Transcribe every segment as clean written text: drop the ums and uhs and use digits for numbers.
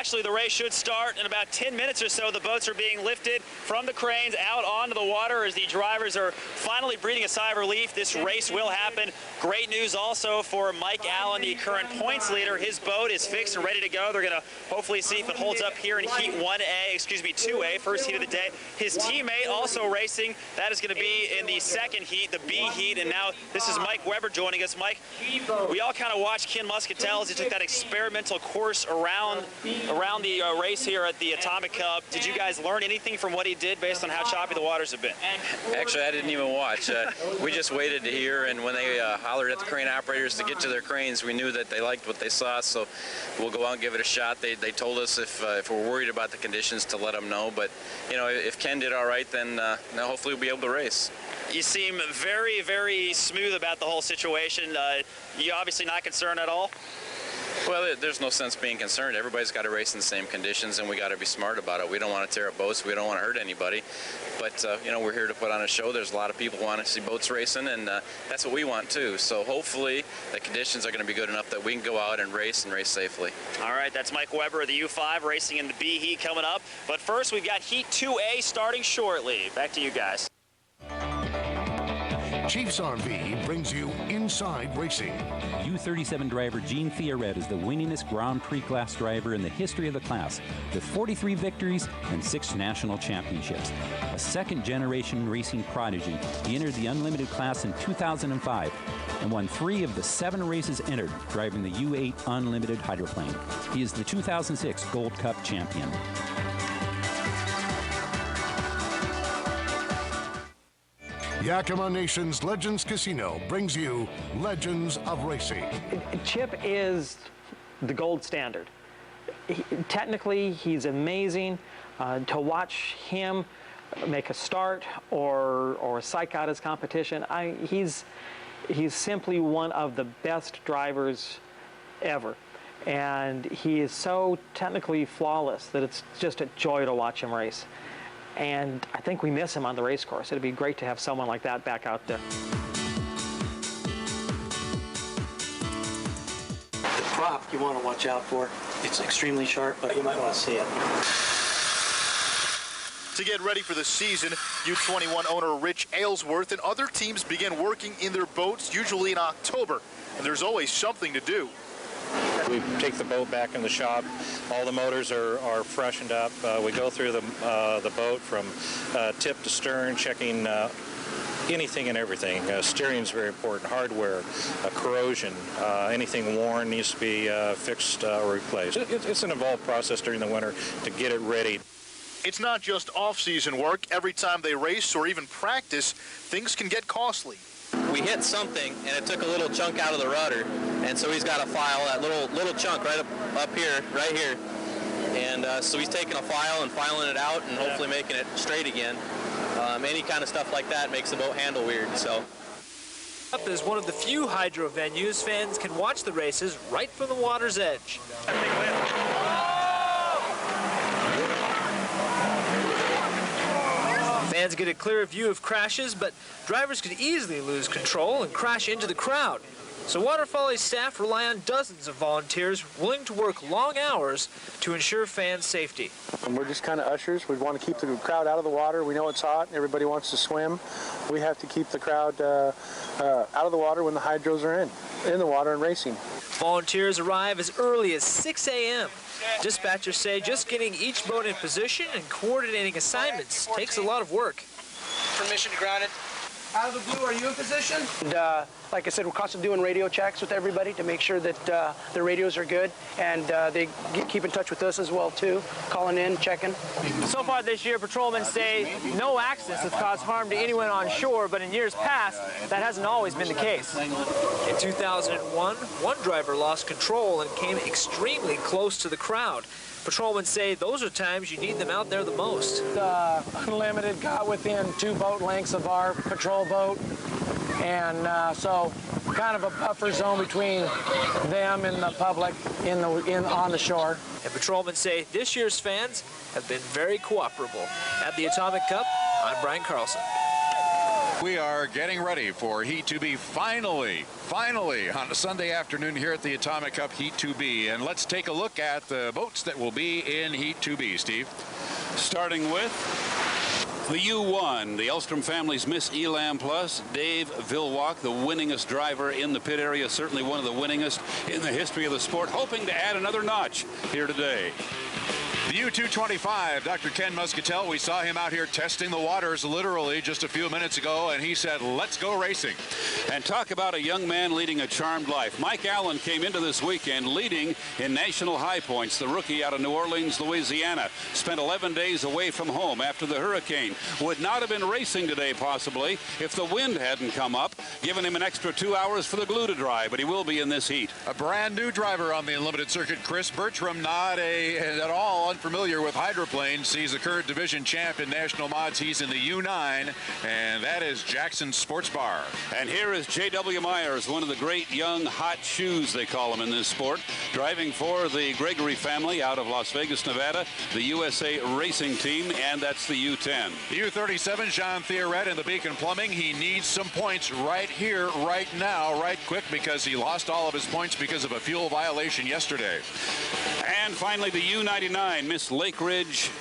Actually, the race should start in about 10 minutes or so. The boats are being lifted from the cranes out onto the water as the drivers are finally breathing a sigh of relief. This race will happen. Great news also for Mike Allen, the current points leader. His boat is fixed and ready to go. They're going to hopefully see if it holds up here in heat 2A, first heat of the day. His teammate also racing. That is going to be in the second heat, the B heat. And now this is Mike Weber joining us. Mike, we all kind of watched Ken Muscatel as he took that experimental course around the race here at the Atomic Cup. Did you guys learn anything from what he did based on how choppy the waters have been? Actually, I didn't even watch. We just waited to hear, and when they hollered at the crane operators to get to their cranes, we knew that they liked what they saw, so we'll go out and give it a shot. They told us if we're worried about the conditions to let them know, but you know, if Ken did all right, then hopefully we'll be able to race. You seem very, very smooth about the whole situation. You obviously not concerned at all? Well, there's no sense being concerned. Everybody's got to race in the same conditions, and we got to be smart about it. We don't want to tear up boats. We don't want to hurt anybody. But, you know, we're here to put on a show. There's a lot of people who want to see boats racing, and that's what we want, too. So hopefully the conditions are going to be good enough that we can go out and race safely. All right, that's Mike Weber of the U5 racing in the B heat coming up. But first, we've got Heat 2A starting shortly. Back to you guys. Chiefs RV brings you Inside Racing. U37 driver Gene Theoret is the winningest Grand Prix class driver in the history of the class, with 43 victories and 6 national championships. A second-generation racing prodigy, he entered the Unlimited class in 2005 and won 3 of the 7 races entered, driving the U8 Unlimited hydroplane. He is the 2006 Gold Cup champion. Yakima Nation's Legends Casino brings you Legends of Racing. Chip is the gold standard. Technically, he's amazing. To watch him make a start or psych out his competition, he's simply one of the best drivers ever. And he is so technically flawless that it's just a joy to watch him race. And I think we miss him on the race course. It'd be great to have someone like that back out there. The prop you want to watch out for. It's extremely sharp, but you might want to see it. To get ready for the season, U21 owner Rich Aylesworth and other teams begin working in their boats, usually in October. And there's always something to do. We take the boat back in the shop. All the motors are freshened up. We go through the boat from tip to stern, checking anything and everything. Steering is very important. Hardware, corrosion, anything worn needs to be fixed or replaced. It's an involved process during the winter to get it ready. It's not just off-season work. Every time they race or even practice, things can get costly. We hit something, and it took a little chunk out of the rudder, and so he's got to file that little chunk right here, and so he's taking a file and filing it out and hopefully making it straight again. Any kind of stuff like that makes the boat handle weird. So. Up is one of the few hydro venues fans can watch the races right from the water's edge. Fans get a clear view of crashes, but drivers could easily lose control and crash into the crowd. So Water Follies staff rely on dozens of volunteers willing to work long hours to ensure fans' safety. And we're just kind of ushers. We want to keep the crowd out of the water. We know it's hot and everybody wants to swim. We have to keep the crowd out of the water when the hydros are in the water and racing. Volunteers arrive as early as 6 a.m. Dispatchers say just getting each boat in position and coordinating assignments takes a lot of work. Permission to ground it. Out of the blue, are you in position? And, like I said, we're constantly doing radio checks with everybody to make sure that the radios are good, and they keep in touch with us as well, too, calling in, checking. So far this year, patrolmen say no accidents have caused harm to anyone on shore, but in years past, that hasn't always been the case. In 2001, one driver lost control and came extremely close to the crowd. Patrolmen say those are times you need them out there the most. The Unlimited got within 2 boat lengths of our patrol boat, and so kind of a buffer zone between them and the public on the shore. And patrolmen say this year's fans have been very cooperable. At the Atomic Cup, I'm Brian Carlson. We are getting ready for Heat 2B finally on a Sunday afternoon here at the Atomic Cup Heat 2B. And let's take a look at the boats that will be in Heat 2B, Steve. Starting with the U1, the Elstrom family's Miss Elam Plus, Dave Villwock, the winningest driver in the pit area, certainly one of the winningest in the history of the sport, hoping to add another notch here today. The U225, Dr. Ken Muscatel, we saw him out here testing the waters literally just a few minutes ago, and he said, let's go racing. And talk about a young man leading a charmed life. Mike Allen came into this weekend leading in national high points. The rookie out of New Orleans, Louisiana, spent 11 days away from home after the hurricane. Would not have been racing today, possibly, if the wind hadn't come up, giving him an extra 2 hours for the glue to dry, but he will be in this heat. A brand new driver on the Unlimited Circuit, Chris Bertram, not at all unfamiliar with hydroplanes. He's the current division champ in national mods. He's in the U9, and that is Jackson Sports Bar. And here is J.W. Myers, one of the great young hot shoes, they call him in this sport, driving for the Gregory family out of Las Vegas, Nevada, the USA Racing Team, and that's the U10. The U37, Jean Theoret in the Beacon Plumbing. He needs some points right here, right now, right quick, because he lost all of his points because of a fuel violation yesterday. And finally, the U99, Miss Lake Ridge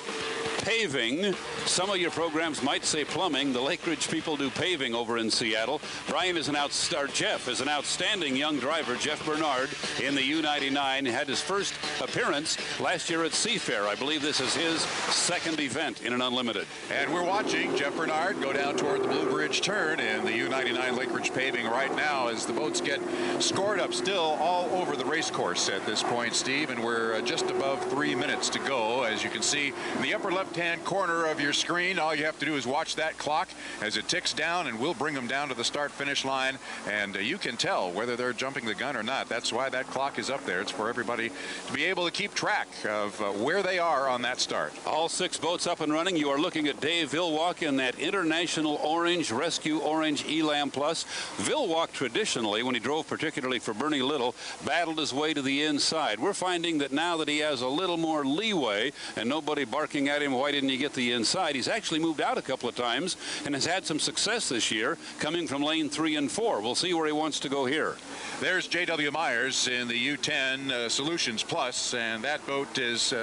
Paving. Some of your programs might say plumbing. The Lake Ridge people do paving over in Seattle. Jeff is an outstanding young driver. Jeff Bernard in the U99 had his first appearance last year at Seafair. I believe this is his second event in an Unlimited. And we're watching Jeff Bernard go down toward the Blue Bridge turn in the U99 Lake Ridge Paving right now as the boats get scored up still all over the race course at this point, Steve, and we're just above 3 minutes to go. As you can see in the upper left-hand corner of your screen, all you have to do is watch that clock as it ticks down, and we'll bring them down to the start-finish line, and you can tell whether they're jumping the gun or not. That's why that clock is up there. It's for everybody to be able to keep track of where they are on that start. All 6 boats up and running. You are looking at Dave Villwock in that International Orange Rescue Orange Elam Plus. Villwock traditionally, when he drove particularly for Bernie Little, battled his way to the inside. We're finding that now that he has a little more leeway and nobody barking at him, why didn't you get the inside? He's actually moved out a couple of times and has had some success this year coming from lane 3 and 4. We'll see where he wants to go here. There's J.W. Myers in the U10 Solutions Plus, and that boat has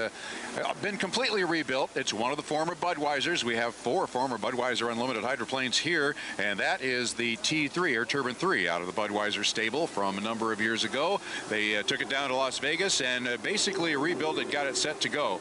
been completely rebuilt. It's one of the former Budweisers. We have 4 former Budweiser Unlimited hydroplanes here, and that is the T3 or Turbine 3 out of the Budweiser stable from a number of years ago. They took it down to Las Vegas and basically rebuilt it, got it set to go.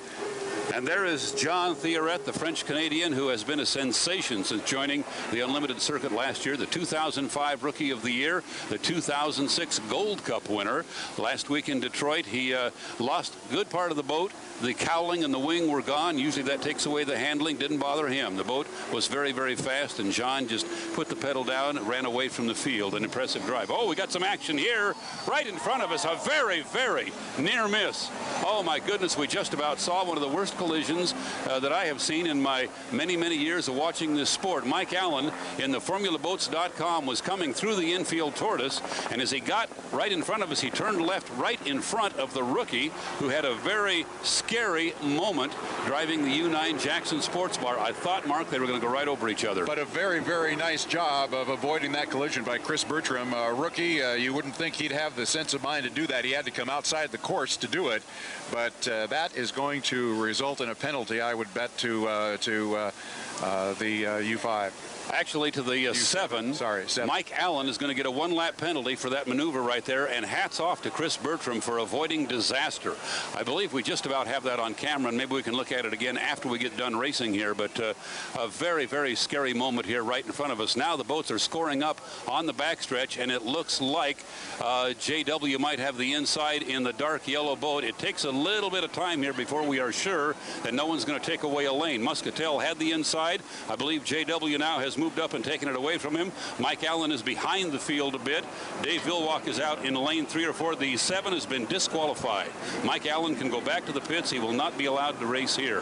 And there is Jean Theoret, the French-Canadian, who has been a sensation since joining the Unlimited Circuit last year, the 2005 Rookie of the Year, the 2006 Gold Cup winner. Last week in Detroit, he lost a good part of the boat. The cowling and the wing were gone. Usually that takes away the handling. Didn't bother him. The boat was very, very fast, and Jean just put the pedal down and ran away from the field. An impressive drive. Oh, we got some action here right in front of us. A very, very near miss. Oh, my goodness. We just about saw one of the worst collisions that I have seen in my many, many years of watching this sport. Mike Allen in the FormulaBoats.com was coming through the infield toward us, and as he got right in front of us, he turned left right in front of the rookie, who had a very scary moment driving the U9 Jackson Sports Bar. I thought, Mark, they were going to go right over each other. But a very, very nice job of avoiding that collision by Chris Bertram. Rookie, you wouldn't think he'd have the sense of mind to do that. He had to come outside the course to do it, but that is going to result in a penalty, I would bet, to the U5. Actually, to the 7. Mike Allen is going to get a 1-lap penalty for that maneuver right there, and hats off to Chris Bertram for avoiding disaster. I believe we just about have that on camera, and maybe we can look at it again after we get done racing here, but a very, very scary moment here right in front of us. Now the boats are scoring up on the backstretch, and it looks like JW might have the inside in the dark yellow boat. It takes a little bit of time here before we are sure that no one's going to take away a lane. Muscatel had the inside. I believe JW now has moved up and taken it away from him. Mike Allen is behind the field a bit. Dave Villwock is out in lane 3 or 4. The 7 has been disqualified. Mike Allen can go back to the pits. He will not be allowed to race here.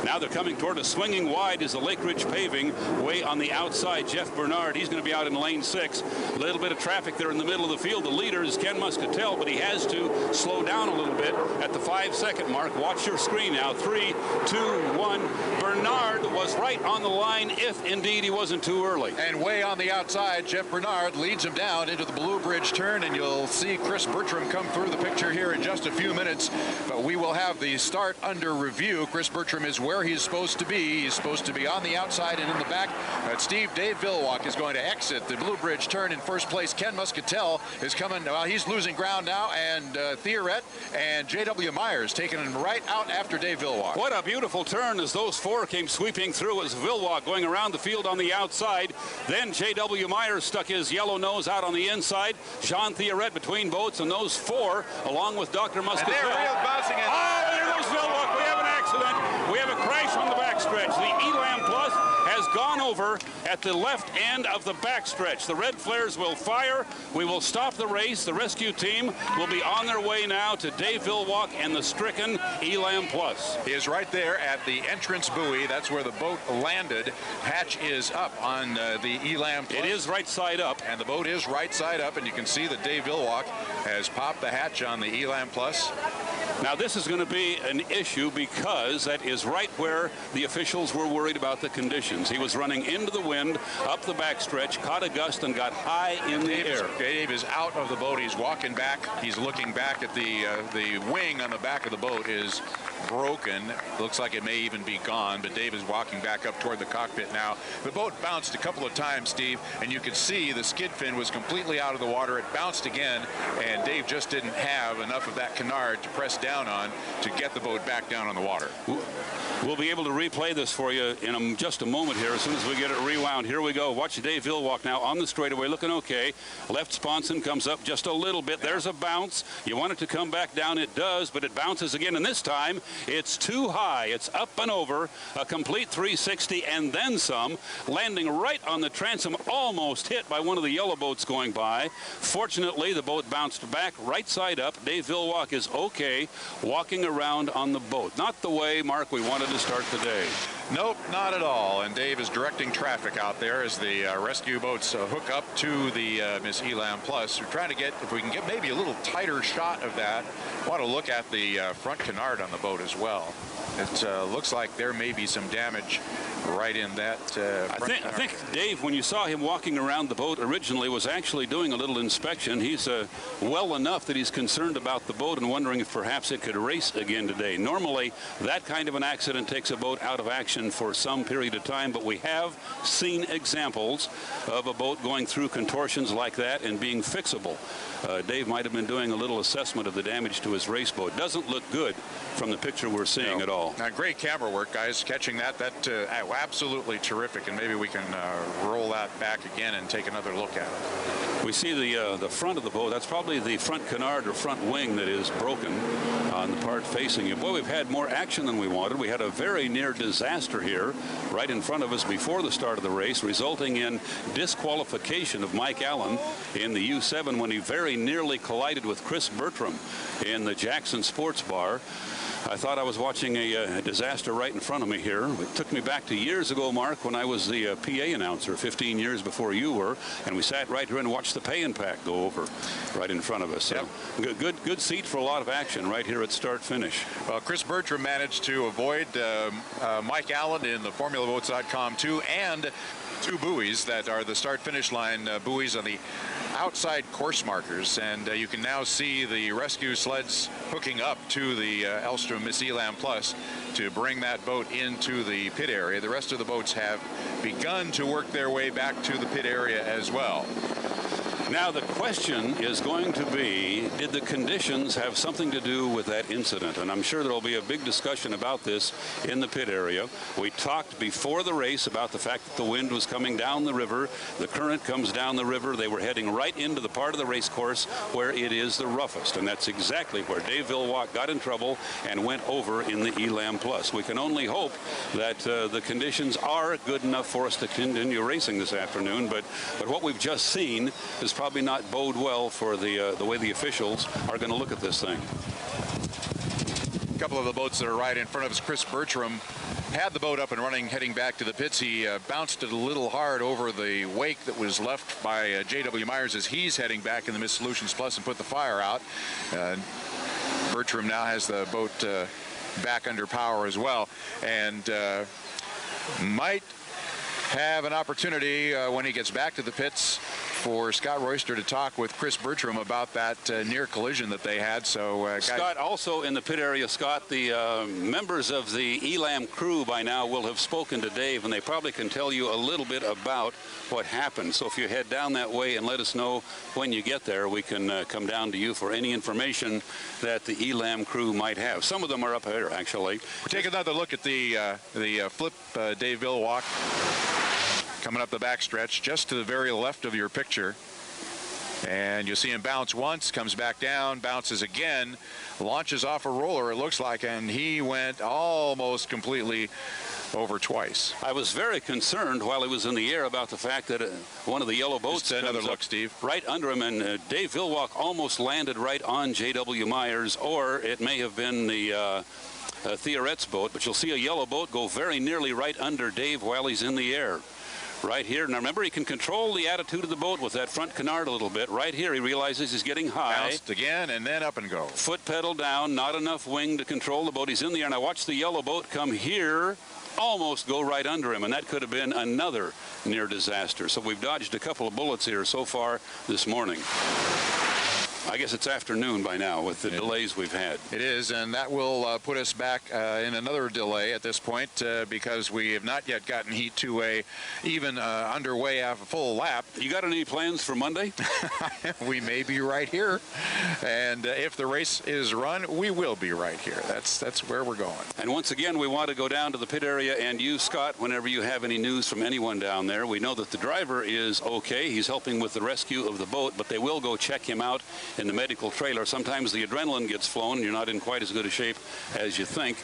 Now they're coming toward us. Swinging wide is the Lake Ridge Paving. Way on the outside, Jeff Bernard. He's going to be out in lane 6. A little bit of traffic there in the middle of the field. The leader is Ken Muscatel, but he has to slow down a little bit at the 5-second mark. Watch your screen now. 3, 2, 1. Bernard was right on the line, if indeed he was wasn't too early. And way on the outside, Jeff Bernard leads him down into the Blue Bridge turn, and you'll see Chris Bertram come through the picture here in just a few minutes. But we will have the start under review. Chris Bertram is where he's supposed to be. He's supposed to be on the outside and in the back. Dave Villwock is going to exit the Blue Bridge turn in first place. Ken Muscatel is coming. Well, he's losing ground now, and Theoret and J.W. Myers taking him right out after Dave Villwock. What a beautiful turn as those four came sweeping through as Villwock going around the field on the outside. Then J.W. Myers stuck his yellow nose out on the inside. Jean Theoret between boats, and those four, along with Dr. Muscatel. And they're real bouncing in. Oh, there goes Villwock. We have an accident. We have a crash on the backstretch. The Elam Plus has gone over at the left end of the backstretch. The red flares will fire. We will stop the race. The rescue team will be on their way now to Dave Villwock and the stricken Elam Plus. He is right there at the entrance buoy. That's where the boat landed. Hatch is up on the Elam Plus. It is right side up. And the boat is right side up, and you can see that Dave Villwock has popped the hatch on the Elam Plus. Now this is going to be an issue because that is right where the officials were worried about the conditions. He was running into the wind, up the backstretch, caught a gust, and got high in the air. Dave is out of the boat. He's walking back. He's looking back at the wing on the back of the boat is broken. Looks like it may even be gone, but Dave is walking back up toward the cockpit now. The boat bounced a couple of times, Steve, and you could see the skid fin was completely out of the water. It bounced again, and Dave just didn't have enough of that canard to press down on to get the boat back down on the water. We'll be able to replay this for you in just a moment here as soon as we get it rewound. Here we go. Watch Dave Villwock now on the straightaway, looking okay. Left sponson comes up just a little bit. There's a bounce. You want it to come back down. It does, but it bounces again, and this time it's too high. It's up and over, a complete 360 and then some, landing right on the transom, almost hit by one of the yellow boats going by. Fortunately, the boat bounced back right side up. Dave Villwock is okay walking around on the boat. Not the way, Mark, we wanted to start the day. Nope, not at all. And Dave is directing traffic out there as the rescue boats hook up to the Miss Elam Plus. We're trying to get, if we can get maybe a little tighter shot of that. Want to look at the front canard on the boat as well. It looks like there may be some damage right in that front I think Dave, when you saw him walking around the boat originally, was actually doing a little inspection. He's well enough that he's concerned about the boat and wondering if perhaps it could race again today. Normally, that kind of an accident takes a boat out of action for some period of time, but we have seen examples of a boat going through contortions like that and being fixable. Dave might have been doing a little assessment of the damage to his race boat. Doesn't look good from the picture we're seeing at all. Now, great camera work, guys, catching that. Absolutely terrific, and maybe we can roll that back again and take another look at it. We see the front of the boat. That's probably the front canard or front wing that is broken on the part facing it. Boy, we've had more action than we wanted. We had a very near disaster here right in front of us before the start of the race, resulting in disqualification of Mike Allen in the U7 when he very nearly collided with Chris Bertram in the Jackson Sports Bar. I thought I was watching a disaster right in front of me here. It took me back to years ago, Mark, when I was the PA announcer 15 years before you were, and we sat right here and watched the pay and pack go over right in front of us. So good seat for a lot of action right here at start-finish. Well, Chris Bertram managed to avoid Mike Allen in the FormulaBoats.com 2 and two buoys that are the start-finish line buoys on the outside course markers, and you can now see the rescue sleds hooking up to the Elstrom Miss Elam Plus to bring that boat into the pit area. The rest of the boats have begun to work their way back to the pit area as well. Now the question is going to be, did the conditions have something to do with that incident? And I'm sure there will be a big discussion about this in the pit area. We talked before the race about the fact that the wind was coming down the river. The current comes down the river. They were heading right into the part of the race course where it is the roughest. And that's exactly where Dave Villwock got in trouble and went over in the Elam Plus. We can only hope that the conditions are good enough for us to continue racing this afternoon. But what we've just seen is probably not bode well for the way the officials are going to look at this thing. A couple of the boats that are right in front of us, Chris Bertram had the boat up and running, heading back to the pits. He bounced it a little hard over the wake that was left by J.W. Myers as he's heading back in the Miss Solutions Plus and put the fire out. Bertram now has the boat back under power as well, and might have an opportunity when he gets back to the pits for Scott Royster to talk with Chris Bertram about that near collision that they had. So, Scott, also in the pit area, Scott, the members of the ELAM crew by now will have spoken to Dave, and they probably can tell you a little bit about what happened. So if you head down that way and let us know when you get there, we can come down to you for any information that the ELAM crew might have. Some of them are up here, actually. We'll take another look at the flip Dave Villwock coming up the backstretch just to the very left of your picture. And you'll see him bounce once, comes back down, bounces again, launches off a roller, it looks like, and he went almost completely over twice. I was very concerned while he was in the air about the fact that one of the yellow boats just another look, Steve, right under him, and Dave Villwock almost landed right on J.W. Myers, or it may have been the Theoret's boat, but you'll see a yellow boat go very nearly right under Dave while he's in the air. Right here. Now remember, he can control the attitude of the boat with that front canard a little bit. Right here, he realizes he's getting high. Bounced again and then up and go. Foot pedal down, not enough wing to control the boat. He's in the air. Now watch the yellow boat come here, almost go right under him, and that could have been another near disaster. So we've dodged a couple of bullets here so far this morning. I guess it's afternoon by now with the delays we've had. It is, and that will put us back in another delay at this point because we have not yet gotten Heat 2A even underway after a full lap. You got any plans for Monday? We may be right here, and if the race is run, we will be right here. That's where we're going. And once again, we want to go down to the pit area and you, Scott, whenever you have any news from anyone down there. We know that the driver is okay. He's helping with the rescue of the boat, but they will go check him out in the medical trailer. Sometimes the adrenaline gets flown and you're not in quite as good a shape as you think.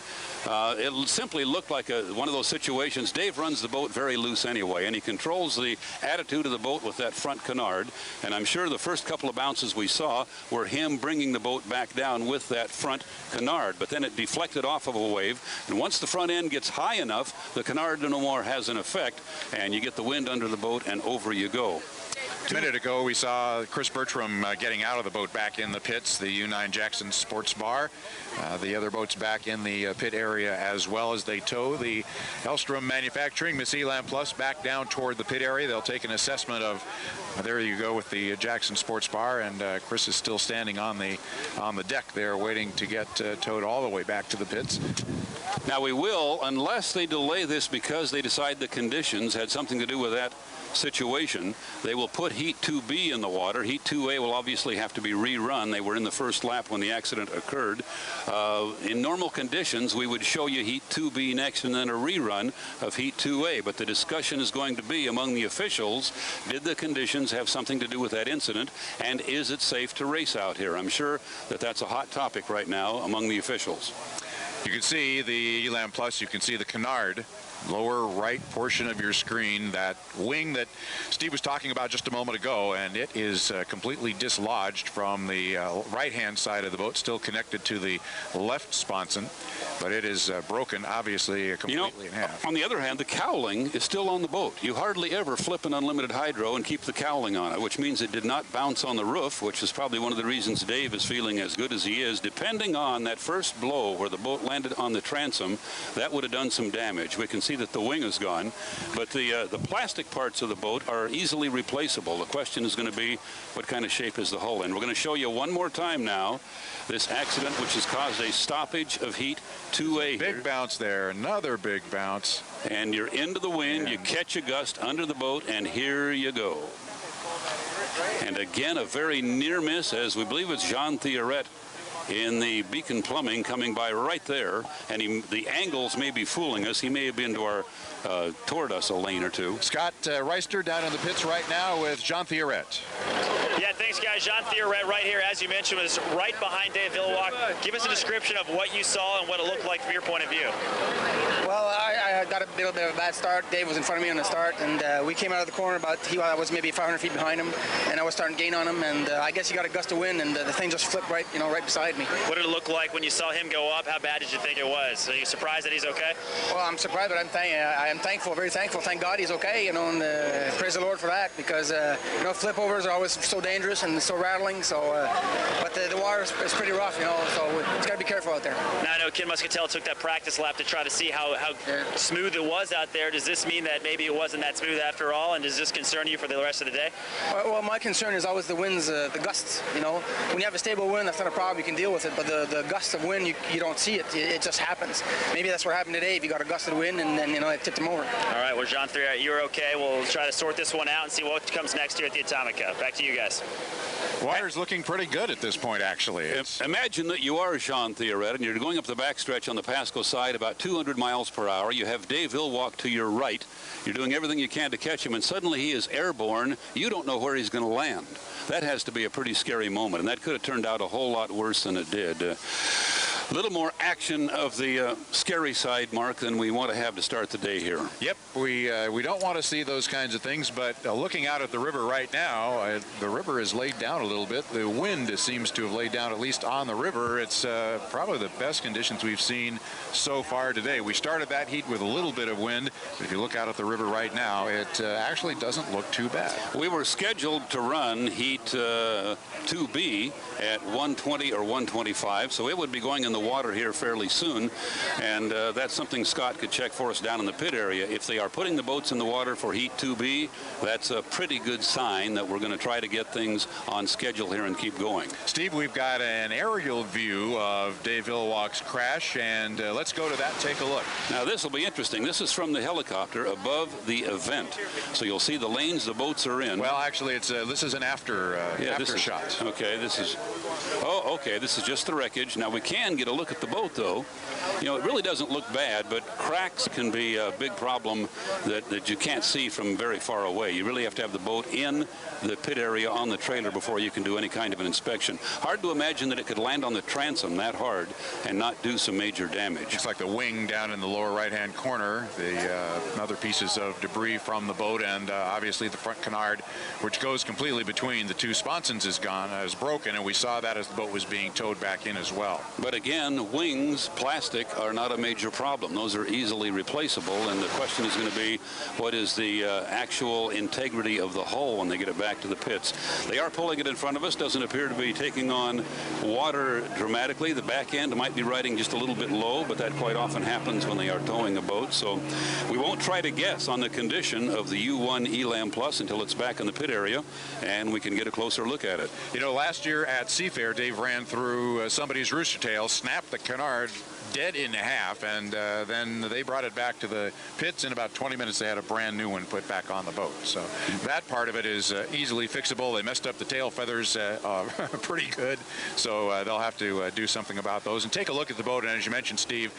It'll simply look like one of those situations. Dave runs the boat very loose anyway, and he controls the attitude of the boat with that front canard, and I'm sure the first couple of bounces we saw were him bringing the boat back down with that front canard, but then it deflected off of a wave, and once the front end gets high enough, the canard no more has an effect, and you get the wind under the boat and over you go. A minute ago, we saw Chris Bertram getting out of the boat back in the pits, the U9 Jackson Sports Bar. The other boats back in the pit area as well as they tow the Elstrom Manufacturing Miss Elam Plus back down toward the pit area. They'll take an assessment of, there you go with the Jackson Sports Bar, and Chris is still standing on the deck there waiting to get towed all the way back to the pits. Now we will, unless they delay this because they decide the conditions had something to do with that situation, they will put Heat 2B in the water. Heat 2A will obviously have to be rerun. They were in the first lap when the accident occurred. In normal conditions, we would show you Heat 2B next and then a rerun of Heat 2A, but the discussion is going to be among the officials, did the conditions have something to do with that incident, and is it safe to race out here? I'm sure that that's a hot topic right now among the officials. You can see the Elam Plus, you can see the canard, lower right portion of your screen, that wing that Steve was talking about just a moment ago, and it is completely dislodged from the right-hand side of the boat, still connected to the left sponson, but it is broken, obviously, completely in half. On the other hand, the cowling is still on the boat. You hardly ever flip an unlimited hydro and keep the cowling on it, which means it did not bounce on the roof, which is probably one of the reasons Dave is feeling as good as he is. Depending on that first blow where the boat landed on the transom, that would have done some damage. We can see that the wing is gone, but the plastic parts of the boat are easily replaceable. The question is going to be, what kind of shape is the hull in? We're going to show you one more time now this accident which has caused a stoppage of Heat 2A. Big bounce there, another big bounce. And you're into the wind, you catch a gust under the boat, and here you go. And again, a very near miss, as we believe it's Jean Theoret in the Beacon Plumbing coming by right there, and the angles may be fooling us. He may have been toward us a lane or two. Scott Reister down in the pits right now with Jean Theoret. Yeah, thanks, guys. Jean Theoret right here, as you mentioned, was right behind Dave Villwock. Give us a description of what you saw and what it looked like from your point of view. Well, I got a little bit of a bad start. Dave was in front of me on the start, and we came out of the corner I was maybe 500 feet behind him, and I was starting to gain on him, and I guess he got a gust of wind, and the thing just flipped right beside me. What did it look like when you saw him go up? How bad did you think it was? Are you surprised that he's okay? Well, I'm surprised, but I am thankful, very thankful. Thank God he's okay, and praise the Lord for that, because flip overs are always so dangerous and so rattling. So, but the water is pretty rough, so it's got to be careful out there. Now I know Ken Muscatel took that practice lap to try to see how smooth it was out there. there. Does this mean that maybe it wasn't that smooth after all, and does this concern you for the rest of the day? Well, my concern is always the winds, the gusts. You know, when you have a stable wind, that's not a problem. You can deal with it. But the gusts of wind, you don't see it. It just happens. Maybe that's what happened today. If you got a gust of wind, and then it tipped him over. All right. Well, Jean Thierret, you're okay. We'll try to sort this one out and see what comes next here at the Atomic Cup. Back to you guys. Water's looking pretty good at this point, actually. Imagine that you are Jean Thierret, and you're going up the backstretch on the Pasco side about 200 miles per hour. You have Dave Villwock to your right. You're doing everything you can to catch him, and suddenly he is airborne. You don't know where he's going to land. That has to be a pretty scary moment, and that could have turned out a whole lot worse than it did. A little more action of the scary side, Mark, than we want to have to start the day here. Yep, we don't want to see those kinds of things, but looking out at the river right now, the river is laid down a little bit. The wind seems to have laid down, at least on the river. It's probably the best conditions we've seen so far today. We started that heat with a little bit of wind, but if you look out at the river right now, it actually doesn't look too bad. We were scheduled to run heat 2B at 120 or 125, so it would be going in the water here fairly soon, and that's something Scott could check for us down in the pit area. If they are putting the boats in the water for heat 2B, that's a pretty good sign that we're going to try to get things on schedule here and keep going. Steve, we've got an aerial view of Dave Villwock's crash, and let's go to that and take a look. Now this will be interesting. This is from the helicopter above the event, so you'll see the lanes the boats are in. Well, actually, it's this is an after shot. Okay, this is this is just the wreckage. Now we can get a look at the boat, though. You know, it really doesn't look bad, but cracks can be a big problem that you can't see from very far away. You really have to have the boat in the pit area on the trailer before you can do any kind of an inspection. Hard to imagine that it could land on the transom that hard and not do some major damage. It's like the wing down in the lower right-hand corner, the other pieces of debris from the boat, and obviously the front canard, which goes completely between the two sponsons, is broken, and we saw that as the boat was being towed back in as well. But again, wings, plastic, are not a major problem. Those are easily replaceable, and the question is going to be, what is the actual integrity of the hull when they get it back to the pits? They are pulling it in front of us. Doesn't appear to be taking on water dramatically. The back end might be riding just a little bit low, but that quite often happens when they are towing a boat. So we won't try to guess on the condition of the U1 Elam Plus until it's back in the pit area and we can get a closer look at it. You know, last year at Seafair, Dave ran through somebody's rooster tail, snapped the canard dead in half, and then they brought it back to the pits. In about 20 minutes they had a brand new one put back on the boat. So that part of it is easily fixable. They messed up the tail feathers pretty good, so they'll have to do something about those. And take a look at the boat, and as you mentioned, Steve,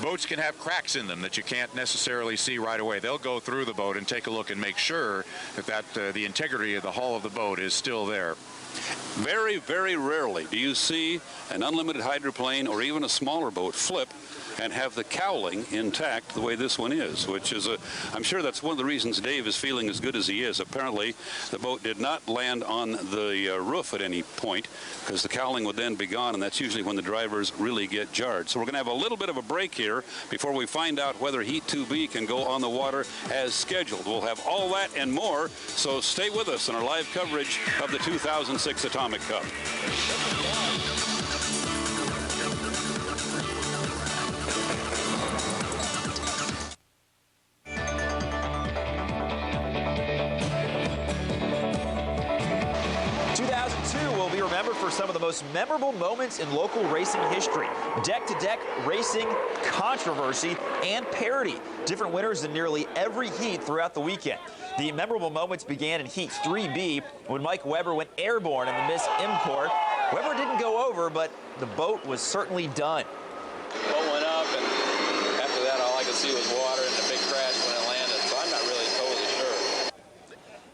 boats can have cracks in them that you can't necessarily see right away. They'll go through the boat and take a look and make sure that the integrity of the hull of the boat is still there. Very, very rarely do you see an unlimited hydroplane or even a smaller boat flip and have the cowling intact the way this one is, which is I'm sure that's one of the reasons Dave is feeling as good as he is. Apparently, the boat did not land on the roof at any point because the cowling would then be gone, and that's usually when the drivers really get jarred. So we're going to have a little bit of a break here before we find out whether Heat 2B can go on the water as scheduled. We'll have all that and more, so stay with us in our live coverage of the 2006 Atomic Cup. 2002 will be remembered for some of the most memorable moments in local racing history. Deck-to-deck racing, controversy, and parity. Different winners in nearly every heat throughout the weekend. The memorable moments began in Heat 3B when Mike Weber went airborne in the Miss Import. Weber didn't go over, but the boat was certainly done. The boat went up, and after that, all I could see was water and a big crash when it landed, so I'm not really totally sure.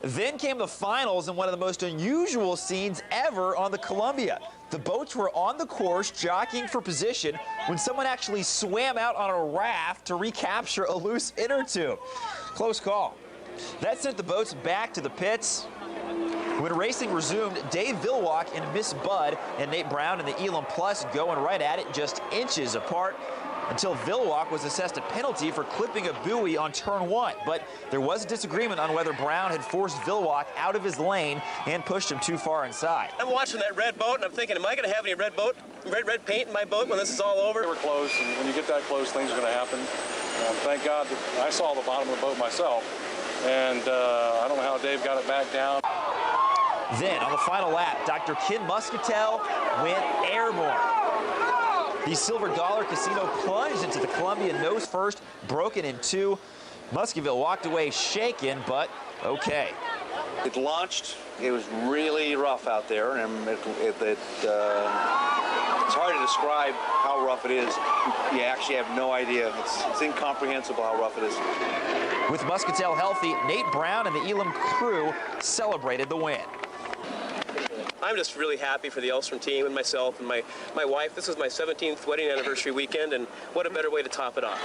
Then came the finals in one of the most unusual scenes ever on the Columbia. The boats were on the course jockeying for position when someone actually swam out on a raft to recapture a loose inner tube. Close call. That sent the boats back to the pits. When racing resumed, Dave Villwock and Miss Bud and Nate Brown in the Elam Plus going right at it, just inches apart. until Villwock was assessed a penalty for clipping a buoy on turn 1. But there was a disagreement on whether Brown had forced Villwock out of his lane and pushed him too far inside. I'm watching that red boat and I'm thinking, am I going to have any red paint in my boat when this is all over? We're close, and when you get that close, things are going to happen. Thank God that I saw the bottom of the boat myself, and I don't know how Dave got it back down. Then, on the final lap, Dr. Ken Muscatel went airborne. The Silver Dollar Casino plunged into the Columbia nose first, broken in 2. Muscoville walked away shaken, but okay. It launched. It was really rough out there, and it's hard to describe how rough it is. You actually have no idea. It's incomprehensible how rough it is. With Muscatel healthy, Nate Brown and the Elam crew celebrated the win. I'm just really happy for the Elstrom team and myself and my wife. This is my 17th wedding anniversary weekend, and what a better way to top it off.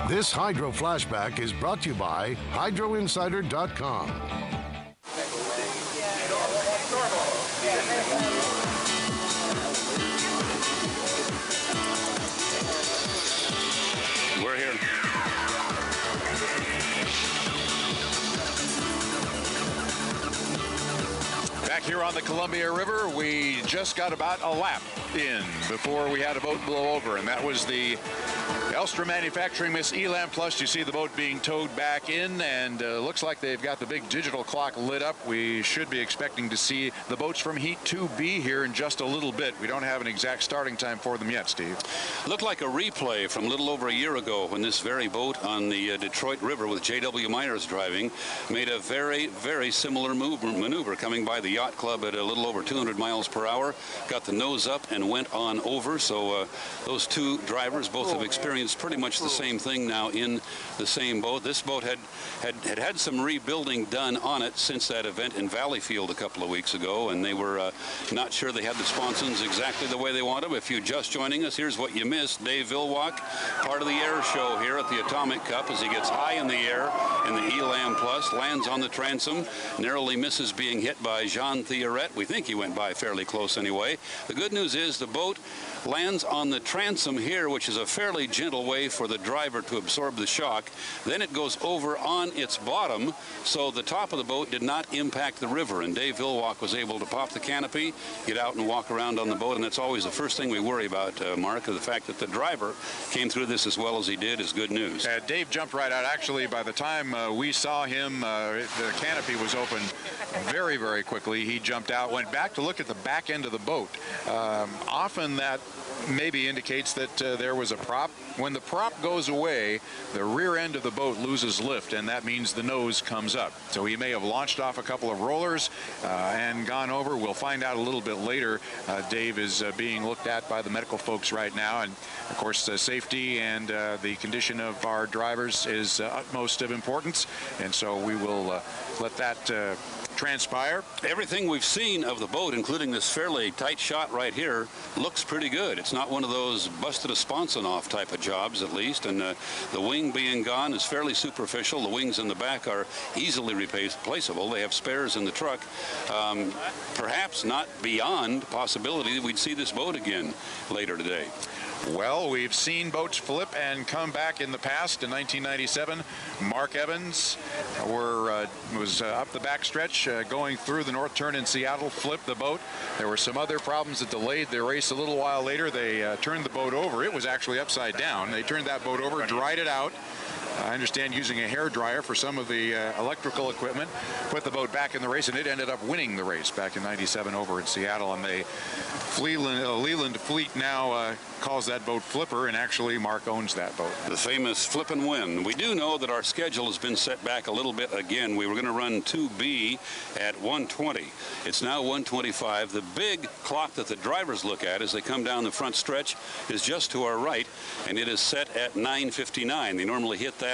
This Hydro Flashback is brought to you by HydroInsider.com. We're here. Back here on the Columbia River, we just got about a lap in before we had a boat blow over, and that was the Elstrom Manufacturing Miss Elam Plus. You see the boat being towed back in, and looks like they've got the big digital clock lit up. We should be expecting to see the boats from Heat 2B here in just a little bit. We don't have an exact starting time for them yet, Steve. Looked like a replay from a little over a year ago when this very boat on the Detroit River with J.W. Myers driving made a very, very similar maneuver coming by the yacht club at a little over 200 miles per hour, got the nose up and went on over. So those two drivers both have experienced pretty much the same thing now in the same boat. This boat had some rebuilding done on it since that event in Valleyfield a couple of weeks ago, and they were not sure they had the sponsons exactly the way they wanted them. If you're just joining us, here's what you missed. Dave Villwock, part of the air show here at the Atomic Cup as he gets high in the air in the Elam Plus, lands on the transom, narrowly misses being hit by Jean Theoret. We think he went by fairly close anyway. The good news is the boat lands on the transom here, which is a fairly gentle way for the driver to absorb the shock. Then it goes over on its bottom, so the top of the boat did not impact the river, and Dave Villwock was able to pop the canopy, get out and walk around on the boat, and that's always the first thing we worry about, Mark. The fact that the driver came through this as well as he did is good news. Dave jumped right out. Actually, by the time we saw him, the canopy was open very, very quickly. He jumped out, went back to look at the back end of the boat. Often that maybe indicates that there was a prop. When the prop goes away, the rear end of the boat loses lift, and that means the nose comes up. So he may have launched off a couple of rollers and gone over. We'll find out a little bit later. Dave is being looked at by the medical folks right now, and of course safety and the condition of our drivers is utmost of importance, and so we will let that transpire. Everything we've seen of the boat, including this fairly tight shot right here, looks pretty good. It's not one of those busted a sponson off type of jobs, at least, and the wing being gone is fairly superficial. The wings in the back are easily replaceable. They have spares in the truck. Perhaps not beyond possibility that we'd see this boat again later today. Well, we've seen boats flip and come back in the past. In 1997, Mark Evans was up the backstretch going through the north turn in Seattle, flipped the boat. There were some other problems that delayed the race a little while later. They turned the boat over. It was actually upside down. They turned that boat over, dried it out. I understand using a hair dryer for some of the electrical equipment, put the boat back in the race, and it ended up winning the race back in '97 over in Seattle. And the Leland Fleet now calls that boat Flipper, and actually Mark owns that boat. The famous flip and win. We do know that our schedule has been set back a little bit again. We were going to run 2B at 1:20. It's now 1:25. The big clock that the drivers look at as they come down the front stretch is just to our right, and it is set at 9:59. They normally hit that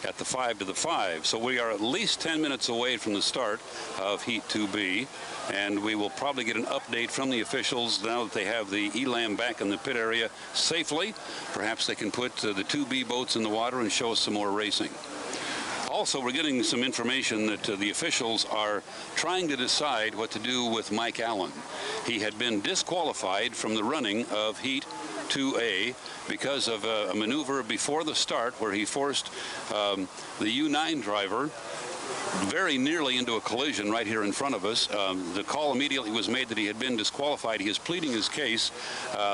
at the 5 to the 5. So we are at least 10 minutes away from the start of Heat 2B, and we will probably get an update from the officials now that they have the Elam back in the pit area safely. Perhaps they can put the 2B boats in the water and show us some more racing. Also, we're getting some information that the officials are trying to decide what to do with Mike Allen. He had been disqualified from the running of Heat 2A because of a maneuver before the start where he forced the U9 driver very nearly into a collision right here in front of us. The call immediately was made that he had been disqualified. He is pleading his case.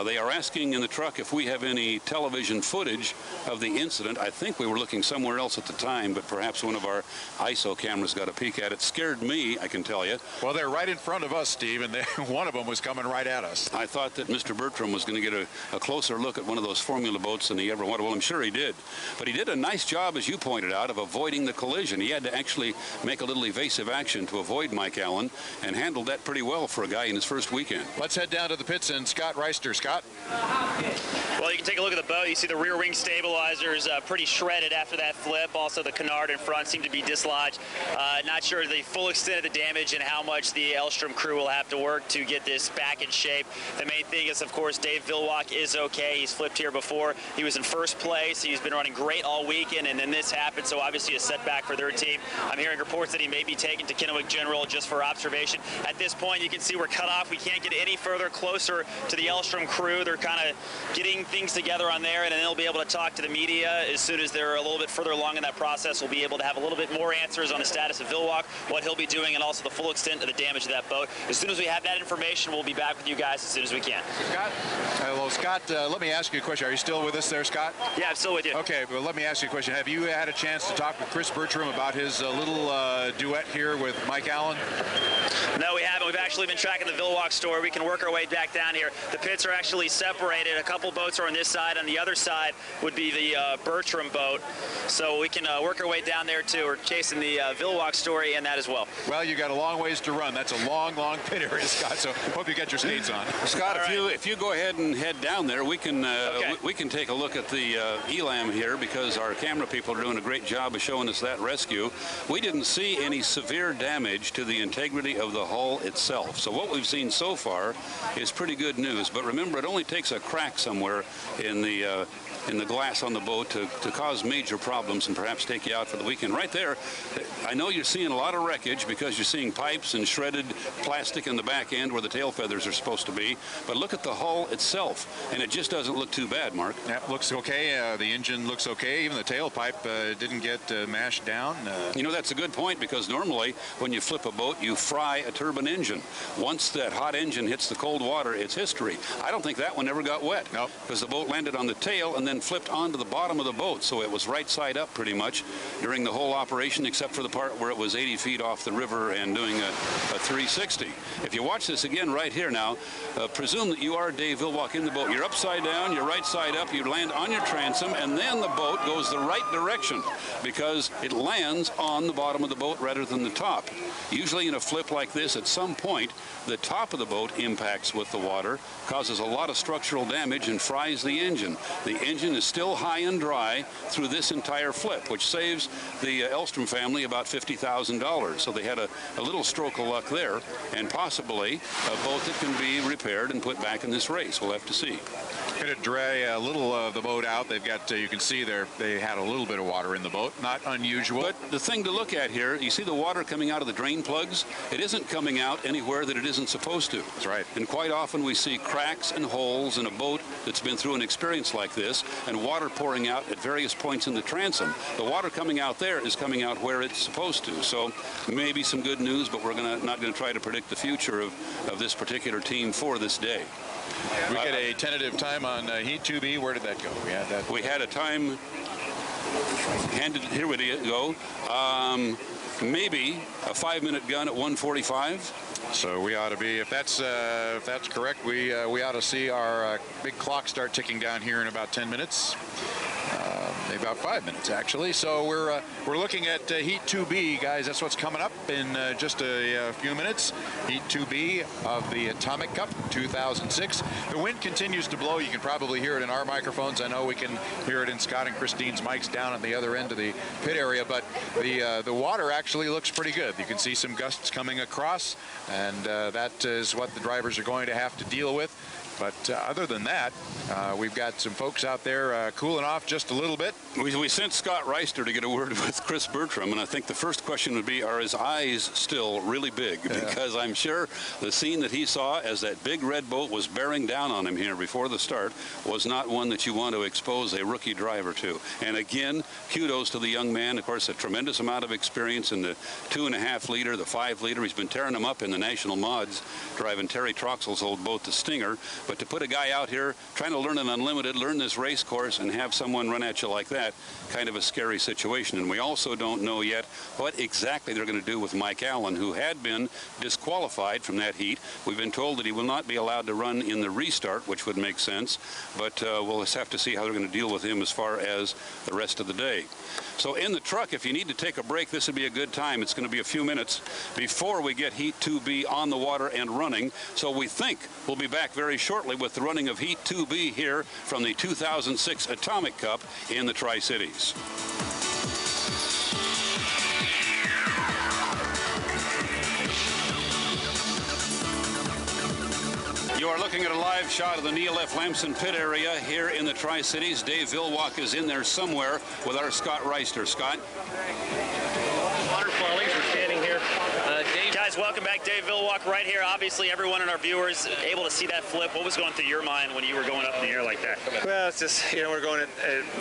They are asking in the truck if we have any television footage of the incident. I think we were looking somewhere else at the time, but perhaps one of our ISO cameras got a peek at it. Scared me, I can tell you. Well, they're right in front of us, Steve, and one of them was coming right at us. I thought that Mr. Bertram was going to get a closer look at one of those formula boats than he ever wanted. Well, I'm sure he did. But he did a nice job, as you pointed out, of avoiding the collision. He had to actually make a little evasive action to avoid Mike Allen and handled that pretty well for a guy in his first weekend. Let's head down to the pits and Scott Reister. Scott? Well, you can take a look at the boat. You see the rear wing stabilizers pretty shredded after that flip. Also, the canard in front seemed to be dislodged. Not sure the full extent of the damage and how much the Elstrom crew will have to work to get this back in shape. The main thing is, of course, Dave Villwock is okay. He's flipped here before. He was in first place. He's been running great all weekend, and then this happened, so obviously a setback for their team. I'm hearing reports that he may be taken to Kennewick General just for observation. At this point, you can see we're cut off. We can't get any further closer to the Elstrom crew. They're kind of getting things together on there, and then they'll be able to talk to the media as soon as they're a little bit further along in that process. We'll be able to have a little bit more answers on the status of Villwock, what he'll be doing, and also the full extent of the damage of that boat. As soon as we have that information, we'll be back with you guys as soon as we can. Scott? Hello, Scott. Let me ask you a question. Are you still with us there, Scott? Yeah, I'm still with you. Okay, well, let me ask you a question. Have you had a chance to talk with Chris Bertram about his little duet here with Mike Allen? No, we haven't. We've actually been tracking the Villwock story. We can work our way back down here. The pits are actually separated. A couple boats are on this side. On the other side would be the Bertram boat. So we can work our way down there, too. We're chasing the Villwock story and that as well. Well, you got a long ways to run. That's a long, long pit area, Scott, so hope you get your skates on. Scott, if you go ahead and head down there, we can we can take a look at the ELAM here because our camera people are doing a great job of showing us that rescue. We didn't see any severe damage to the integrity of the hull itself. So what we've seen so far is pretty good news. But remember, it only takes a crack somewhere in the glass on the boat to cause major problems and perhaps take you out for the weekend. Right there, I know you're seeing a lot of wreckage because you're seeing pipes and shredded plastic in the back end where the tail feathers are supposed to be. But look at the hull itself, and it just doesn't look too bad, Mark. Yeah, looks okay. The engine looks okay. Even the tailpipe didn't get mashed down. You know, that's a good point because normally when you flip a boat, you fry a turbine engine. Once that hot engine hits the cold water, it's history. I don't think that one ever got wet. Nope. Because the boat landed on the tail and then flipped onto the bottom of the boat, so it was right side up pretty much during the whole operation, except for the part where it was 80 feet off the river and doing a 360. If you watch this again right here now, presume that you are Dave Villwock in the boat. You're upside down, you're right side up, you land on your transom, and then the boat goes the right direction because it lands on the bottom of the boat rather than the top. Usually in a flip like this, at some point, the top of the boat impacts with the water, causes a lot of structural damage, and fries the engine. The engine is still high and dry through this entire flip, which saves the Elstrom family about $50,000. So they had a little stroke of luck there, and possibly a boat that can be repaired and put back in this race. We'll have to see. Going to dry a little of the boat out. They've got, you can see there, they had a little bit of water in the boat. Not unusual. But the thing to look at here, you see the water coming out of the drain plugs? It isn't coming out anywhere that it isn't supposed to. That's right. And quite often we see cracks and holes in a boat that's been through an experience like this and water pouring out at various points in the transom. The water coming out there is coming out where it's supposed to. So maybe some good news, but we're not going to try to predict the future of this particular team for this day. We get a tentative time on Heat 2B. Where did that go? We had a time handed. Here we go. Maybe a 5-minute gun at 1:45. So we ought to be, if that's correct, we ought to see our big clock start ticking down here in about 10 minutes. Maybe about 5 minutes, actually. So we're looking at Heat 2B, guys. That's what's coming up in just a few minutes. Heat 2B of the Atomic Cup 2006. The wind continues to blow. You can probably hear it in our microphones. I know we can hear it in Scott and Christine's mics down at the other end of the pit area. But the water actually looks pretty good. You can see some gusts coming across, and that is what the drivers are going to have to deal with. But other than that, we've got some folks out there cooling off just a little bit. We sent Scott Reister to get a word with Chris Bertram, and I think the first question would be, are his eyes still really big? Because I'm sure the scene that he saw as that big red boat was bearing down on him here before the start was not one that you want to expose a rookie driver to. And again, kudos to the young man. Of course, a tremendous amount of experience in the 2.5 liter, the 5 liter. He's been tearing them up in the national mods, driving Terry Troxell's old boat, the Stinger. But to put a guy out here trying to learn an unlimited, learn this race course, and have someone run at you like that, kind of a scary situation. And we also don't know yet what exactly they're going to do with Mike Allen, who had been disqualified from that heat. We've been told that he will not be allowed to run in the restart, which would make sense, but we'll just have to see how they're going to deal with him as far as the rest of the day. So in the truck, if you need to take a break, this would be a good time. It's going to be a few minutes before we get Heat 2B on the water and running. So we think we'll be back very shortly with the running of Heat 2B here from the 2006 Atomic Cup in the Tri-Cities. You are looking at a live shot of the Neil F. Lamson pit area here in the Tri-Cities. Dave Villwock is in there somewhere with our Scott Reister. Scott? Water Follies, we're standing here. Dave. Guys, welcome back. Dave Villwock right here. Obviously, everyone and our viewers able to see that flip. What was going through your mind when you were going up in the air like that? Well, it's just, you know, we're going,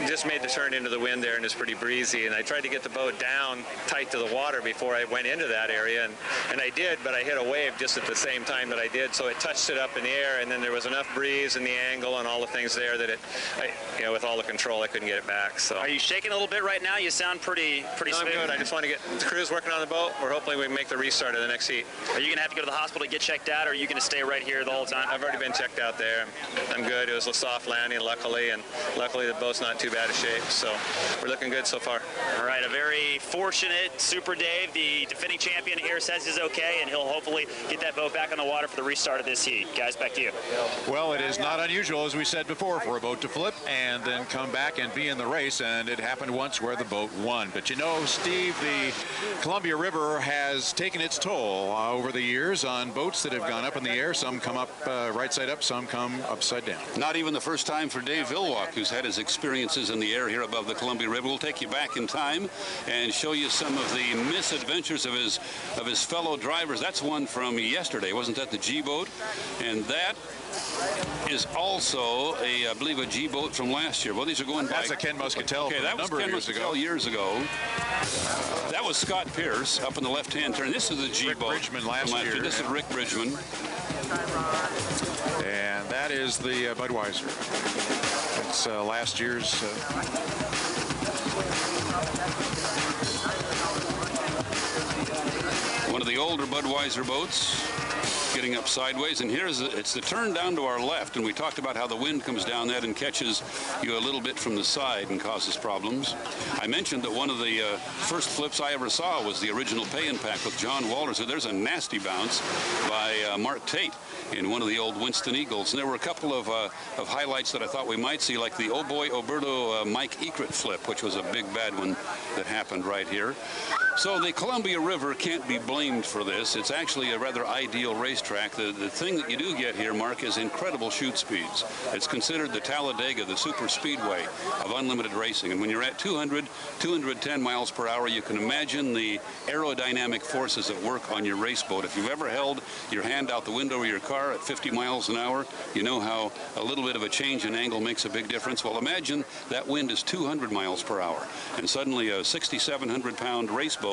just made the turn into the wind there, and it's pretty breezy, and I tried to get the boat down tight to the water before I went into that area, and I did, but I hit a wave just at the same time that I did, so it touched it up in the air, and then there was enough breeze and the angle and all the things there that you know, with all the control, I couldn't get it back. So. Are you shaking a little bit right now? You sound pretty no, I'm good. I just want to get the crews working on the boat. We're hoping we can make the restart of the next heat. Are you going to have to go to the hospital to get checked out, or are you going to stay right here the whole time? I've already been checked out there. I'm good. It was a soft landing, luckily, and luckily the boat's not too bad a shape, so we're looking good so far. All right, a very fortunate Super Dave, the defending champion here, says he's okay, and he'll hopefully get that boat back on the water for the restart of this heat. Guys, back to you. Well, it is not unusual, as we said before, for a boat to flip and then come back and be in the race, and it happened once where the boat won. But you know, Steve, the Columbia River has taken its toll over the years on boats that have gone up in the air. Some come up right side up, some come upside down. Not even the first time for Dave Villwock, who's had his experiences in the air here above the Columbia River. We'll take you back in time and show you some of the misadventures of his fellow drivers. That's one from yesterday. Wasn't that the G boat? And that is also I believe a G boat from last year. Well, these are going back. That's a Ken Muscatel okay, that was Ken Muscatel years ago. That was Scott Pierce up in the left-hand turn. This is the G boat. Bridgman last year. This is Rick Bridgman. And that is the Budweiser. It's last year's. One of the older Budweiser boats, getting up sideways, and it's the turn down to our left, and we talked about how the wind comes down that and catches you a little bit from the side and causes problems. I mentioned that one of the first flips I ever saw was the original Pay and Pack with John Walter. So there's a nasty bounce by Mark Tate in one of the old Winston Eagles. And there were a couple of highlights that I thought we might see, like the Oh Boy Oberto Mike Ekert flip, which was a big bad one that happened right here. So the Columbia River can't be blamed for this. It's actually a rather ideal racetrack. The thing that you do get here, Mark, is incredible chute speeds. It's considered the Talladega, the super speedway of unlimited racing. And when you're at 200, 210 miles per hour, you can imagine the aerodynamic forces at work on your race boat. If you've ever held your hand out the window of your car at 50 miles an hour, you know how a little bit of a change in angle makes a big difference. Well, imagine that wind is 200 miles per hour, and suddenly a 6,700-pound race boat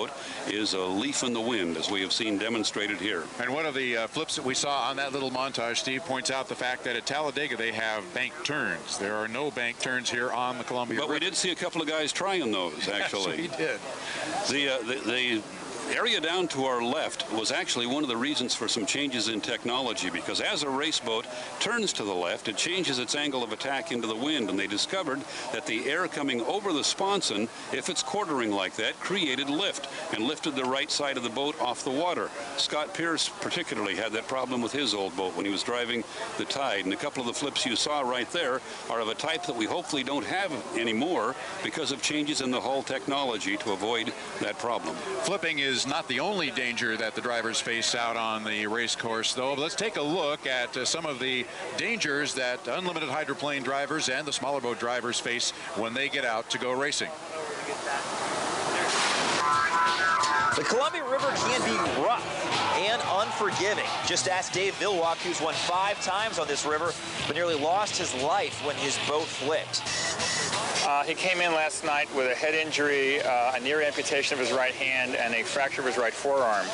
is a leaf in the wind, as we have seen demonstrated here. And one of the flips that we saw on that little montage, Steve, points out the fact that at Talladega they have bank turns. There are no bank turns here on the Columbia River. But we did see a couple of guys trying those, actually. Yes, we did. The area down to our left was actually one of the reasons for some changes in technology, because as a race boat turns to the left, it changes its angle of attack into the wind, and they discovered that the air coming over the sponson, if it's quartering like that, created lift and lifted the right side of the boat off the water. Scott Pierce particularly had that problem with his old boat when he was driving the Tide, and a couple of the flips you saw right there are of a type that we hopefully don't have anymore because of changes in the hull technology to avoid that problem. Flipping is is not the only danger that the drivers face out on the race course, though. Let's take a look at some of the dangers that unlimited hydroplane drivers and the smaller boat drivers face when they get out to go racing. The Columbia River can be rough and unforgiving. Just ask Dave Villwock, who's won 5 times on this river, but nearly lost his life when his boat flipped. He came in last night with a head injury, a near amputation of his right hand, and a fracture of his right forearm.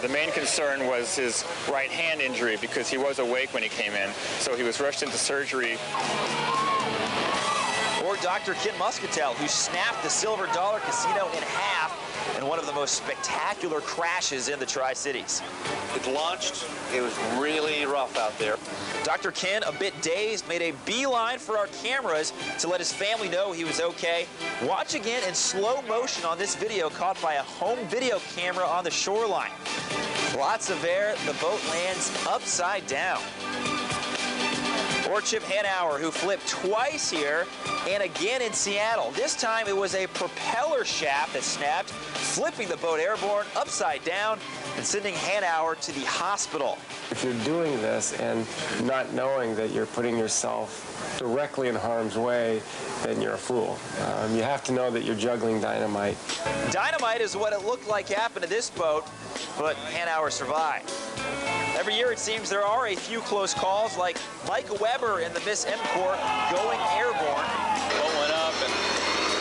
The main concern was his right hand injury because he was awake when he came in, so he was rushed into surgery. Or Dr. Ken Muscatel, who snapped the Silver Dollar Casino in half in one of the most spectacular crashes in the Tri-Cities. It launched. It was really rough out there. Dr. Ken, a bit dazed, made a beeline for our cameras to let his family know he was okay. Watch again in slow motion on this video caught by a home video camera on the shoreline. Lots of air, the boat lands upside down. Or Chip Hanauer, who flipped twice here and again in Seattle. This time it was a propeller shaft that snapped, flipping the boat airborne upside down and sending Hanauer to the hospital. If you're doing this and not knowing that you're putting yourself directly in harm's way, then you're a fool. You have to know that you're juggling dynamite. Dynamite is what it looked like happened to this boat, but Hanauer survived. Every year it seems there are a few close calls, like Micah Weber in the Miss M-Corps going airborne. The boat went up, and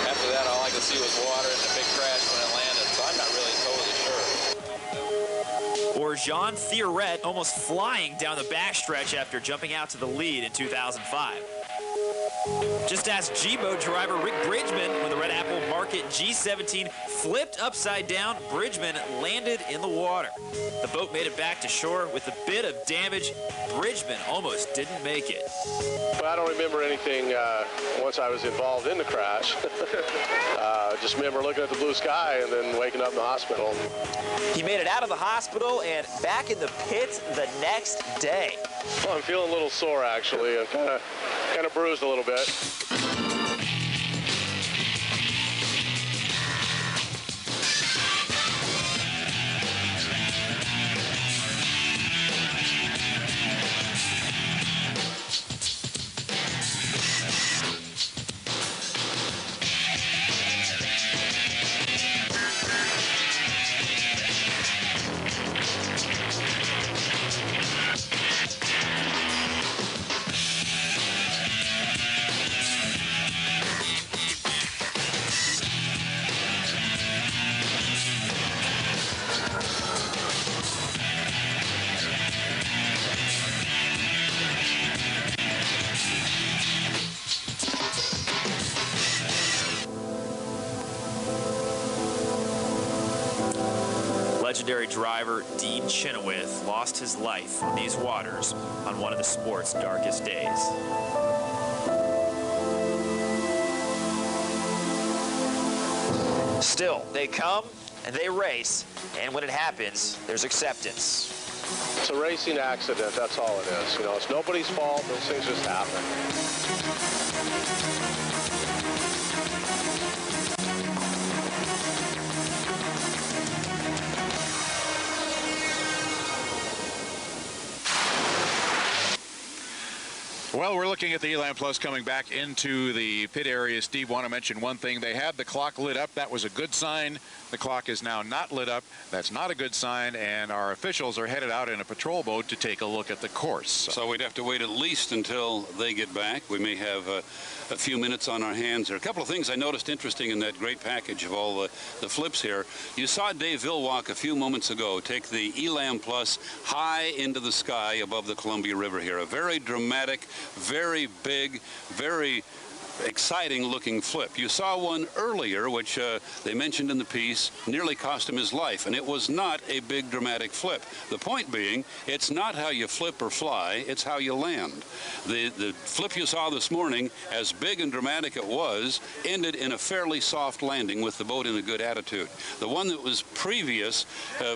after that all I could see was water and a big crash when it landed, so I'm not really totally sure. Or Jean Thierret almost flying down the backstretch after jumping out to the lead in 2005. Just ask G-Boat driver Rick Bridgman when the Red Apple Market G17 flipped upside down. Bridgman landed in the water. The boat made it back to shore with a bit of damage. Bridgman almost didn't make it. Well, I don't remember anything once I was involved in the crash. Just remember looking at the blue sky and then waking up in the hospital. He made it out of the hospital and back in the pits the next day. Well, I'm feeling a little sore, actually. I'm kind of bruised a little bit. Legendary driver Dean Chenoweth lost his life on these waters on one of the sport's darkest days. Still, they come and they race, and when it happens, there's acceptance. It's a racing accident, that's all it is. You know, it's nobody's fault, those things just happen. Well, we're looking at the Elan Plus coming back into the pit area. Steve, want to mention one thing. They had the clock lit up. That was a good sign. The clock is now not lit up. That's not a good sign, and our officials are headed out in a patrol boat to take a look at the course. So we'd have to wait at least until they get back. We may have a few minutes on our hands. There are a couple of things I noticed interesting in that great package of all the flips here. You saw Dave Villwock a few moments ago take the Elan Plus high into the sky above the Columbia River here. A very dramatic, very big, very exciting looking flip. You saw one earlier, which they mentioned in the piece, nearly cost him his life, and it was not a big dramatic flip. The point being, it's not how you flip or fly, it's how you land. The flip you saw this morning, as big and dramatic it was, ended in a fairly soft landing with the boat in a good attitude. The one that was previous,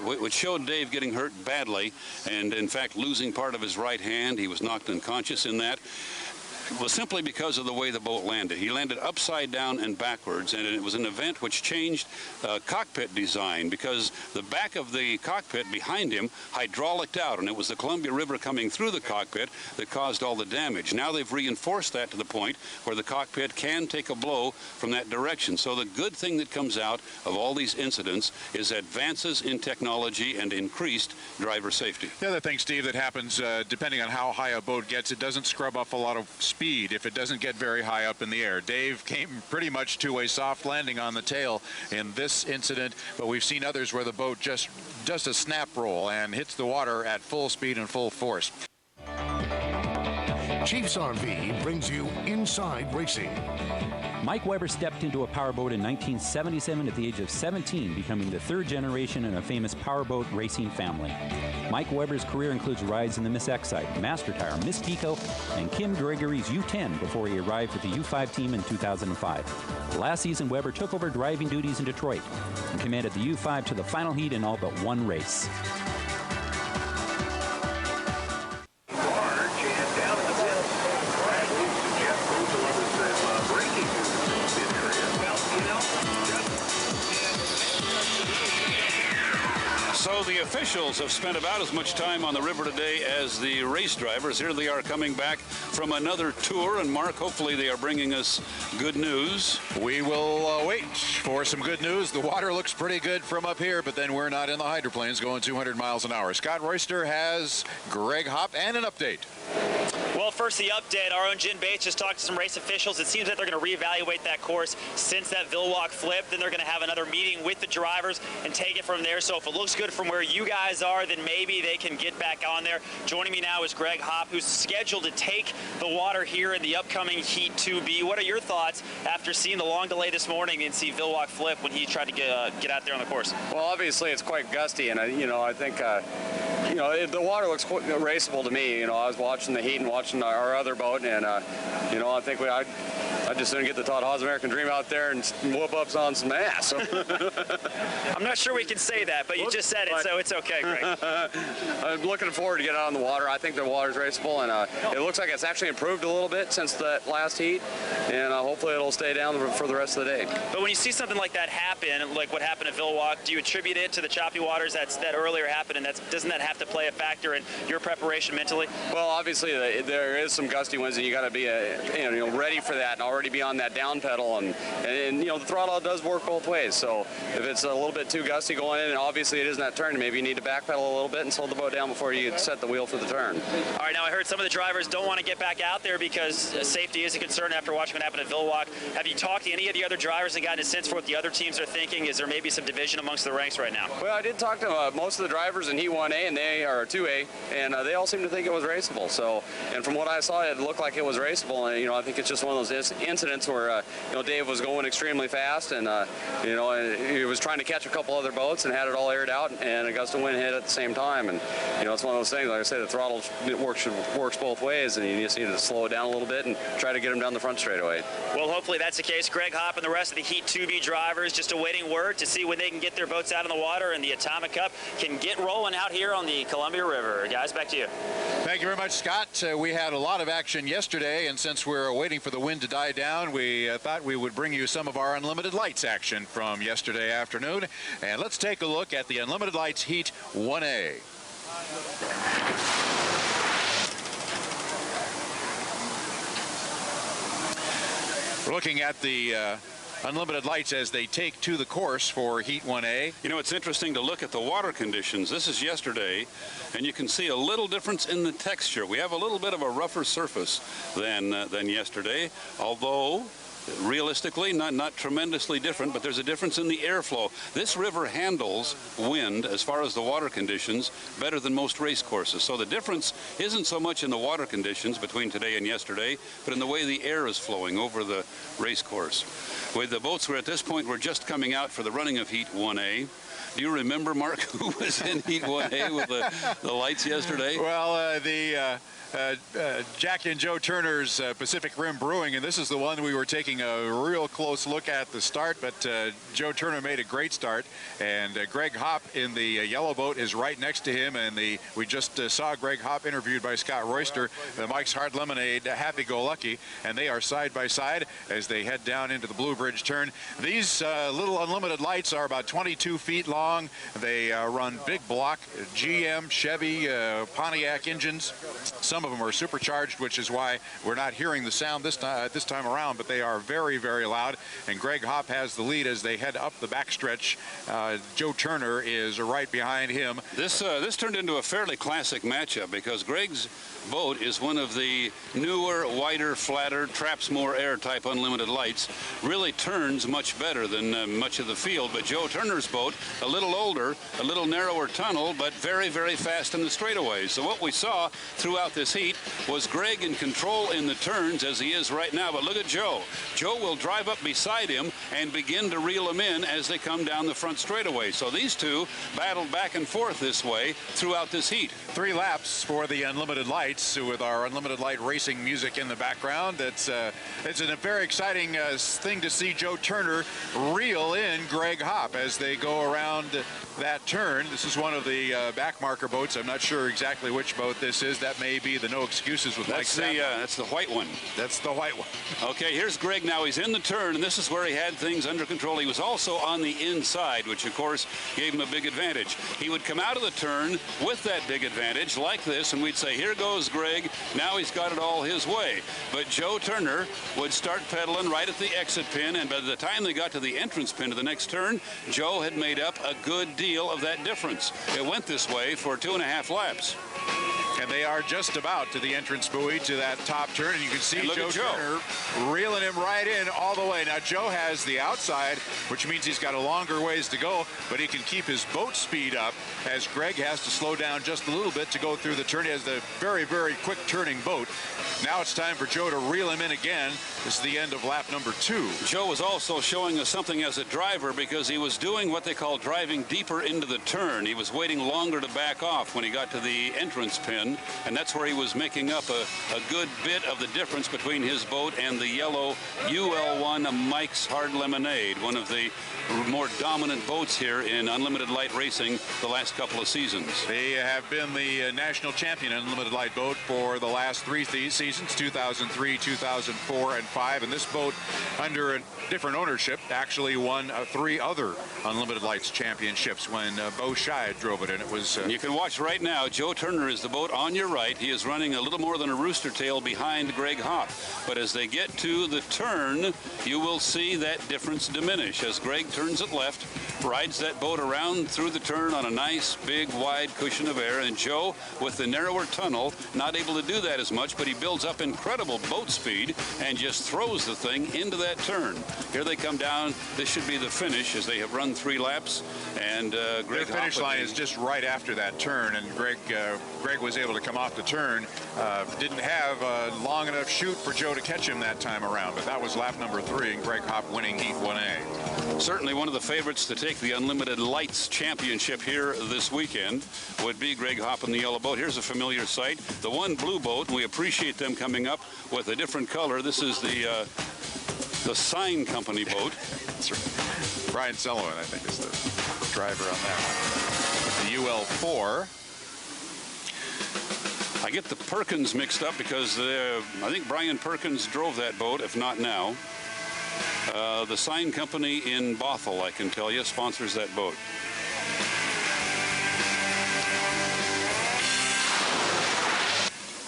which showed Dave getting hurt badly, and in fact losing part of his right hand, he was knocked unconscious in that, was simply because of the way the boat landed. He landed upside down and backwards, and it was an event which changed cockpit design because the back of the cockpit behind him hydrauliced out, and it was the Columbia River coming through the cockpit that caused all the damage. Now they've reinforced that to the point where the cockpit can take a blow from that direction. So the good thing that comes out of all these incidents is advances in technology and increased driver safety. The other thing, Steve, that happens depending on how high a boat gets, it doesn't scrub off a lot of speed if it doesn't get very high up in the air. Dave came pretty much to a soft landing on the tail in this incident, but we've seen others where the boat just does a snap roll and hits the water at full speed and full force. Chiefs RV brings you Inside Racing. Mike Weber stepped into a powerboat in 1977 at the age of 17, becoming the third generation in a famous powerboat racing family. Mike Weber's career includes rides in the Miss Excite, Master Tire, Miss Pico, and Kim Gregory's U10 before he arrived with the U5 team in 2005. Last season, Weber took over driving duties in Detroit and commanded the U5 to the final heat in all but one race. So the officials have spent about as much time on the river today as the race drivers. Here they are coming back from another tour. And Mark, hopefully they are bringing us good news. We will wait for some good news. The water looks pretty good from up here, but then we're not in the hydroplanes going 200 miles an hour. Scott Royster has Greg Hopp and an update. Well, first the update. Our own Jen Bates just talked to some race officials. It seems that they're going to reevaluate that course since that Villwock flip. Then they're going to have another meeting with the drivers and take it from there. So if it looks good from where you guys are, then maybe they can get back on there. Joining me now is Greg Hopp, who's scheduled to take the water here in the upcoming Heat 2B. What are your thoughts after seeing the long delay this morning and see Villwock flip when he tried to get out there on the course? Well, obviously it's quite gusty, and I think the water looks quite raceable to me. I was watching the heat and watching our other boat, and I think I just didn't get the Todd Haas American Dream out there and whoop up on some ass. I'm not sure we can say that, but you just said it, so it's okay, Greg. I'm looking forward to getting out on the water. I think the water's raceable, and it looks like it's actually improved a little bit since that last heat, and hopefully it'll stay down for the rest of the day. But when you see something like that happen, like what happened at Villwock, do you attribute it to the choppy waters that earlier happened, and doesn't that have to play a factor in your preparation mentally? Well, obviously there is some gusty winds, and you got to be ready for that and already be on that down pedal, and the throttle does work both ways. So if it's a little bit too gusty going in, and obviously it isn't that turn, maybe you need to backpedal a little bit and slow the boat down before you set the wheel for the turn. All right, now I heard some of the drivers don't want to get back out there because safety is a concern after watching what happened at Villwock. Have you talked to any of the other drivers and gotten a sense for what the other teams are thinking? Is there maybe some division amongst the ranks right now? Well, I did talk to most of the drivers in Heat 1A and they are 2A, and they all seem to think it was raceable. So, and from what I saw, it looked like it was raceable. And I think it's just one of those incidents where Dave was going extremely fast, and he was trying to catch a couple other boats and had it all aired out, and a gust of wind hit at the same time. And it's one of those things. Like I say, the throttle works both ways, and you just need to slow it down a little bit and try to get him down the front straightaway. Well, hopefully that's the case. Greg Hopp and the rest of the Heat 2B drivers just awaiting word to see when they can get their boats out in the water and the Atomic Cup can get rolling out here on the Columbia River. Guys, back to you. Thank you very much, Scott. We had a lot of action yesterday, and since we're waiting for the wind to die down, we thought we would bring you some of our Unlimited Lights action from yesterday afternoon. And let's take a look at the Unlimited Lights Heat 1A. We're looking at the Unlimited Lights as they take to the course for Heat 1A. It's interesting to look at the water conditions. This is yesterday, and you can see a little difference in the texture. We have a little bit of a rougher surface than yesterday, although realistically not tremendously different, but there's a difference in the airflow. This river handles wind, as far as the water conditions, better than most race courses. So the difference isn't so much in the water conditions between today and yesterday, but in the way the air is flowing over the race course. With the boats at this point, we're just coming out for the running of Heat 1A. Do you remember, Mark, who was in Heat 1A with the lights yesterday? Well, Jackie and Joe Turner's Pacific Rim Brewing, and this is the one we were taking a real close look at the start, but Joe Turner made a great start, and Greg Hopp in the yellow boat is right next to him, and we just saw Greg Hopp interviewed by Scott Royster, the Mike's Hard Lemonade Happy-Go-Lucky, and they are side by side as they head down into the Blue Bridge turn. These little unlimited lights are about 22 feet long. They run big block GM, Chevy, Pontiac engines. Some of them are supercharged, which is why we're not hearing the sound this time around, but they are very, very loud. And Greg Hopp has the lead as they head up the backstretch. Joe Turner is right behind him. This turned into a fairly classic matchup because Greg's boat is one of the newer, wider, flatter, traps more air type unlimited lights. Really turns much better than much of the field, but Joe Turner's boat, a little older, a little narrower tunnel, but very, very fast in the straightaways. So what we saw throughout this heat was Greg in control in the turns as he is right now, but look at Joe. Joe will drive up beside him and begin to reel him in as they come down the front straightaway. So these two battled back and forth this way throughout this heat. 3 laps for the unlimited lights with our unlimited light racing music in the background. It's a very exciting thing to see Joe Turner reel in Greg Hopp as they go around that turn. This is one of the backmarker boats. I'm not sure exactly which boat this is. That may be the No Excuses with Mike. That's the white one. That's the white one. Okay, here's Greg now. He's in the turn, and this is where he had things under control. He was also on the inside, which of course gave him a big advantage. He would come out of the turn with that big advantage like this, and we'd say, here goes Greg. Now he's got it all his way. But Joe Turner would start pedaling right at the exit pin, and by the time they got to the entrance pin to the next turn, Joe had made up a good deal of that difference. It went this way for 2.5 laps. And they are just about to the entrance buoy to that top turn, and you can see Joe Turner reeling him right in all the way. Now Joe has the outside, which means he's got a longer ways to go, but he can keep his boat speed up as Greg has to slow down just a little bit to go through the turn. He has the very, very quick turning boat. Now it's time for Joe to reel him in again. This is the end of lap number 2. Joe was also showing us something as a driver because he was doing what they call driving deeper into the turn. He was waiting longer to back off when he got to the entrance pin, and that's where he was making up a good bit of the difference between his boat and the yellow UL1 Mike's Hard Lemonade, one of the more dominant boats here in unlimited light racing the last couple of seasons. They have been the national champion unlimited light boat for the last 3 seasons, 2003, 2004, and 5. And this boat, under a different ownership, actually won 3 other unlimited lights championships when Bo Scheid drove it, and it was... You can watch right now. Joe Turner is the boat on your right. He is running a little more than a rooster tail behind Greg Hopp. But as they get to the turn, you will see that difference diminish as Greg turns it left, rides that boat around through the turn on a nice, big, wide cushion of air. And Joe, with the narrower tunnel, not able to do that as much, but he builds up incredible boat speed and just throws the thing into that turn. Here they come down. This should be the finish as they have run 3 laps. And Greg Their finish line is just right after that turn, and Greg was able to come off the turn. Didn't have a long enough chute for Joe to catch him that time around, but that was lap number 3, and Greg Hopp winning Heat 1A. Certainly one of the favorites to take the Unlimited Lights Championship here this weekend would be Greg Hopp in the yellow boat. Here's a familiar sight, the one blue boat. We appreciate them coming up with a different color. This is the Sign Company boat. That's right. Brian Sullivan, I think, is the driver on that one. The UL4. I get the Perkins mixed up because I think Brian Perkins drove that boat, if not now. The Sign Company in Bothell, I can tell you, sponsors that boat.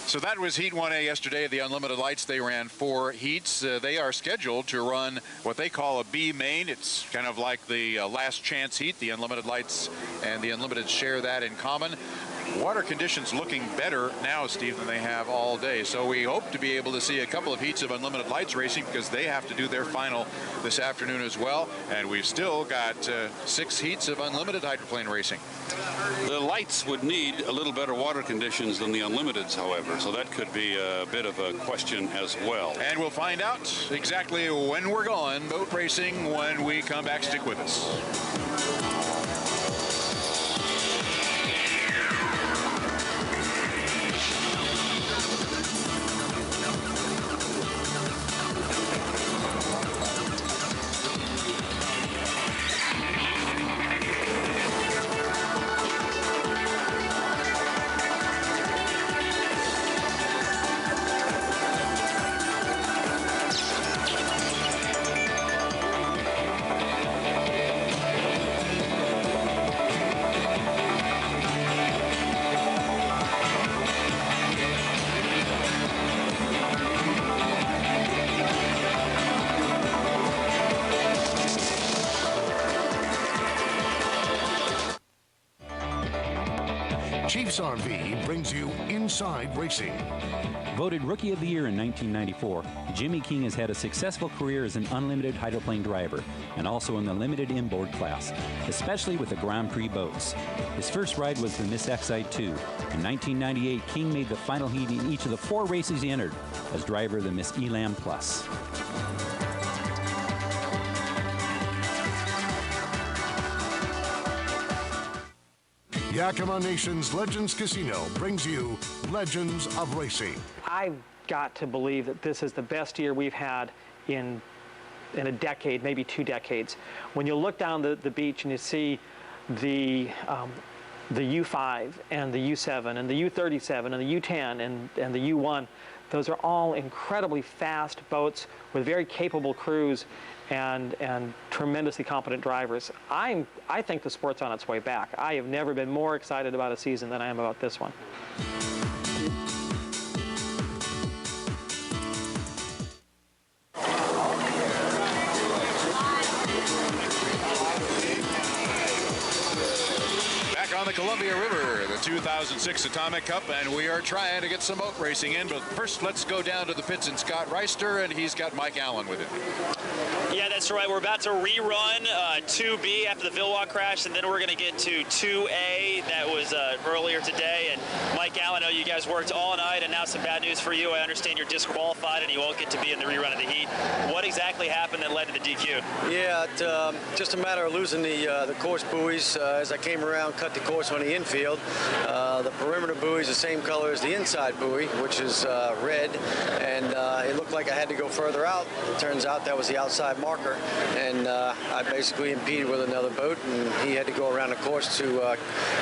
So that was Heat 1A yesterday, the Unlimited Lights. They ran 4 heats. They are scheduled to run what they call a B main. It's kind of like the last chance heat. The Unlimited Lights and the Unlimited share that in common. Water conditions looking better now, Steve, than they have all day. So we hope to be able to see a couple of heats of Unlimited Lights racing because they have to do their final this afternoon as well. And we've still got 6 heats of Unlimited hydroplane racing. The lights would need a little better water conditions than the Unlimiteds, however, so that could be a bit of a question as well. And we'll find out exactly when we're going boat racing when we come back. Stick with us. Chiefs RV brings you Inside Racing. Voted Rookie of the Year in 1994, Jimmy King has had a successful career as an unlimited hydroplane driver and also in the limited inboard class, especially with the Grand Prix boats. His first ride was the Miss Excite 2. In 1998, King made the final heat in each of the 4 races he entered as driver of the Miss Elam Plus. Yakima Nation's Legends Casino brings you Legends of Racing. I've got to believe that this is the best year we've had in a decade, maybe 2 decades. When you look down the beach and you see the U5 and the U7 and the U37 and the U10 and the U1, those are all incredibly fast boats with very capable crews and tremendously competent drivers. I think the sport's on its way back. I have never been more excited about a season than I am about this one. On the Columbia River, the 2006 Atomic Cup, and we are trying to get some boat racing in, but first let's go down to the pits and Scott Reister, and he's got Mike Allen with it. Yeah, that's right. We're about to rerun 2B after the Villwock crash, and then we're going to get to 2A. That was earlier today, and Mike Allen, I know you guys worked all night, and now some bad news for you. I understand you're disqualified and you won't get to be in the rerun of the heat. What exactly happened that led to the DQ? Yeah, just a matter of losing the course buoys as I came around, cut the course on the infield. The perimeter buoy is the same color as the inside buoy, which is red, and it looked like I had to go further out. It turns out that was the outside marker, and I basically impeded with another boat, and he had to go around the course to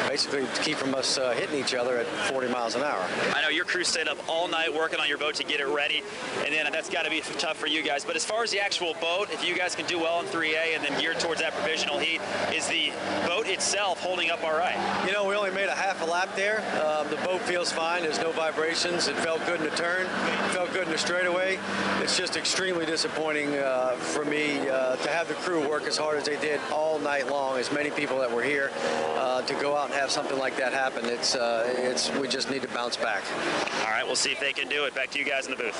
basically keep from us hitting each other at 40 miles an hour. I know your crew stayed up all night working on your boat to get it ready, and then that's got to be tough for you guys. But as far as the actual boat, if you guys can do well in 3A and then geared towards that provisional heat, is the boat itself holding up all right? You know, we only made a half a lap there. The boat feels fine. There's no vibrations. It felt good in the turn. It felt good in the straightaway. It's just extremely disappointing for me to have the crew work as hard as they did all night long, as many people that were here, to go out and have something like that happen. We just need to bounce back. All right, we'll see if they can do it. Back to you guys in the booth.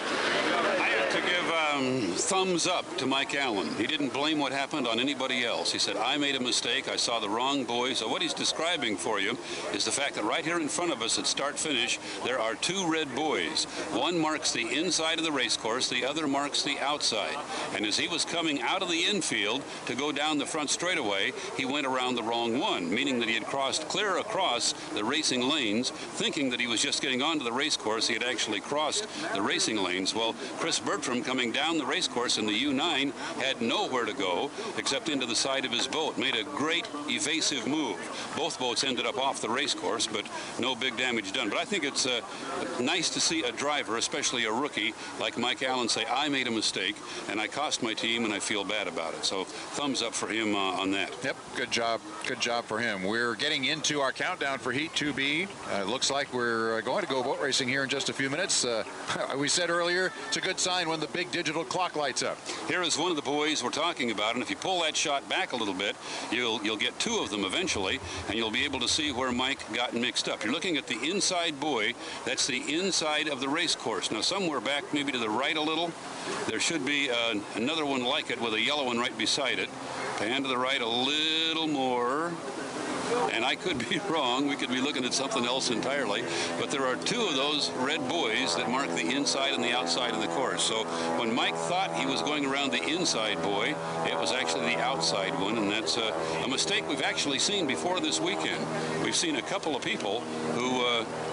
I have to give thumbs up to Mike Allen. He didn't blame what happened on anybody else. He said, I made a mistake. I saw the wrong buoy. So what he's describing for you is the fact that right here in front of us at start-finish, there are 2 red buoys. One marks the inside of the race course, the other marks the outside. And as he was coming out of the infield to go down the front straightaway, he went around the wrong one, meaning that he had crossed clear across the racing lanes, thinking that he was just getting onto the race course. He had actually crossed the racing lanes. Well, Chris Bertram, coming down the race course in the U9, had nowhere to go except into the side of his boat. Made a great evasive move. Both boats ended up off the race course, but no big damage done. But I think it's nice to see a driver, especially a rookie like Mike Allen, say, I made a mistake and I cost my team and I feel bad about it. So thumbs up for him on that. Yep, good job for him. We're getting into our countdown for Heat 2B. Looks like we're going to go boat racing here in just a few minutes. We said earlier, it's a good sign when the big digital clock lights up. Here is one of the buoys we're talking about, and if you pull that shot back a little bit, you'll get 2 of them eventually, and you'll be able to see where Mike got mixed up. You're looking at the inside buoy. That's the inside of the race course. Now, somewhere back, maybe to the right a little, there should be another one like it with a yellow one right beside it. Pan to the right a little more. And I could be wrong. We could be looking at something else entirely. But there are 2 of those red buoys that mark the inside and the outside of the course. So when Mike thought he was going around the inside buoy, it was actually the outside one. And that's a mistake we've actually seen before this weekend. We've seen a couple of people who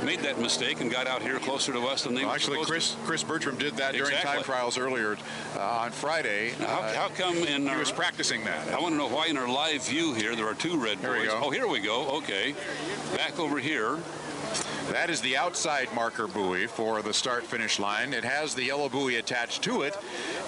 made that mistake and got out here closer to us than they were actually, Chris Bertram did that during time trials earlier on Friday. Now, how come he was practicing that? I want to know why in our live view here there are 2 red buoys. There we go. Oh, here we go. Okay. Back over here. That is the outside marker buoy for the start-finish line. It has the yellow buoy attached to it,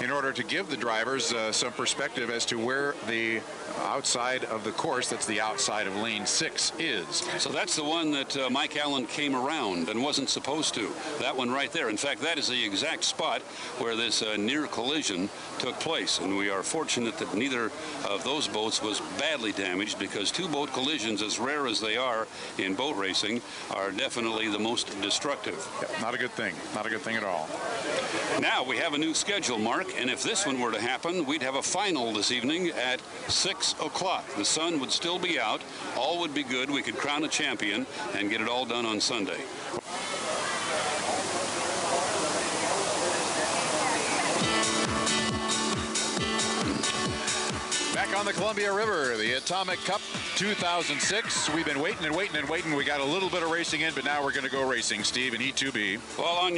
in order to give the drivers some perspective as to where the outside of the course, that's the outside of lane 6, is. So that's the one that Mike Allen came around and wasn't supposed to. That one right there. In fact, that is the exact spot where this near collision took place. And we are fortunate that neither of those boats was badly damaged, because two-boat collisions, as rare as they are in boat racing, are definitely the most destructive. Yep, not a good thing. Not a good thing at all. Now we have a new schedule, Mark, and if this one were to happen, we'd have a final this evening at 6 o'clock. The sun would still be out. All would be good. We could crown a champion and get it all done on Sunday. Back on the Columbia River, the Atomic Cup 2006. We've been waiting and waiting and waiting. We got a little bit of racing in, but now we're going to go racing, Steve, in E2B. Well, on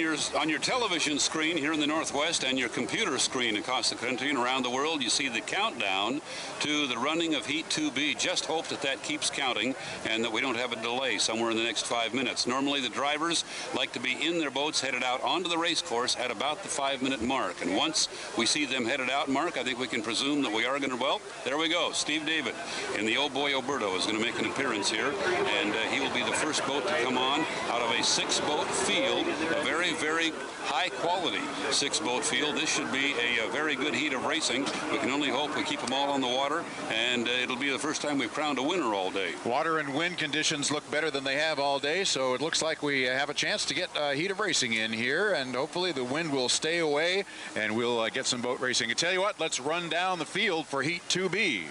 your television screen here in the Northwest and your computer screen across the country and around the world, you see the countdown to the running of Heat 2B. Just hope that that keeps counting and that we don't have a delay somewhere in the next 5 minutes. Normally, the drivers like to be in their boats headed out onto the race course at about the 5-minute mark. And once we see them headed out, Mark, I think we can presume that we are going to, well, there we go. Steve David in the Oh Boy Oberto is going to make an appearance here, and he will be the first boat to come on out of a 6-boat field, a very, very high-quality 6-boat field. This should be a very good heat of racing. We can only hope we keep them all on the water, and it'll be the first time we've crowned a winner all day. Water and wind conditions look better than they have all day, so it looks like we have a chance to get a heat of racing in here, and hopefully the wind will stay away, and we'll get some boat racing. I tell you what, let's run down the field for Heat 2B.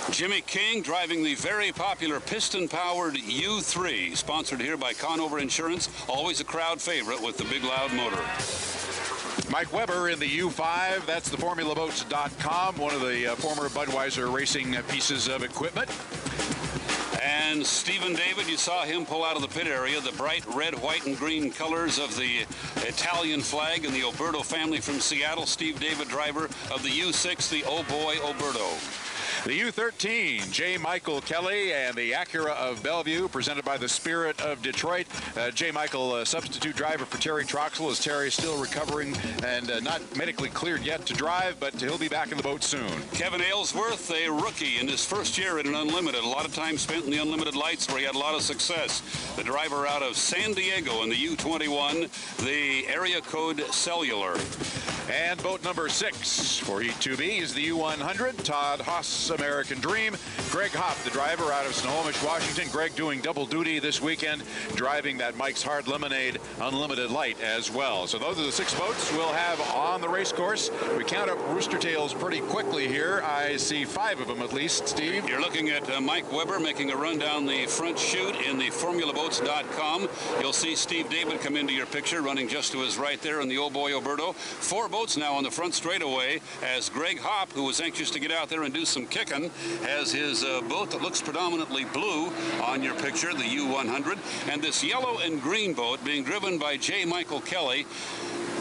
Jimmy King driving the very popular piston-powered U3, sponsored here by Conover Insurance, always a crowd favorite with the big loud motor. Mike Weber in the U5, that's the formulaboats.com, one of the former Budweiser racing pieces of equipment. And Stephen David, you saw him pull out of the pit area, the bright red, white, and green colors of the Italian flag and the Oberto family from Seattle. Steve David, driver of the U6, the Oh Boy Oberto. The U13, J. Michael Kelly and the Acura of Bellevue, presented by the Spirit of Detroit. J. Michael, substitute driver for Terry Troxel, as Terry is still recovering and not medically cleared yet to drive, but he'll be back in the boat soon. Kevin Aylesworth, a rookie in his first year in an Unlimited. A lot of time spent in the Unlimited Lights where he had a lot of success. The driver out of San Diego in the U21, the area code Cellular. And boat number 6 for Heat 2B is the U100, Todd Haas American Dream. Greg Hopp, the driver out of Snohomish, Washington. Greg doing double duty this weekend, driving that Mike's Hard Lemonade Unlimited Light as well. So those are the 6 boats we'll have on the race course. We count up rooster tails pretty quickly here. I see 5 of them at least, Steve. You're looking at Mike Weber making a run down the front chute in the formulaboats.com. You'll see Steve David come into your picture, running just to his right there in the Oh Boy Oberto. 4 boats now on the front straightaway, as Greg Hopp, who was anxious to get out there and do some kicking, has his boat that looks predominantly blue on your picture, the U100, and this yellow and green boat being driven by J. Michael Kelly.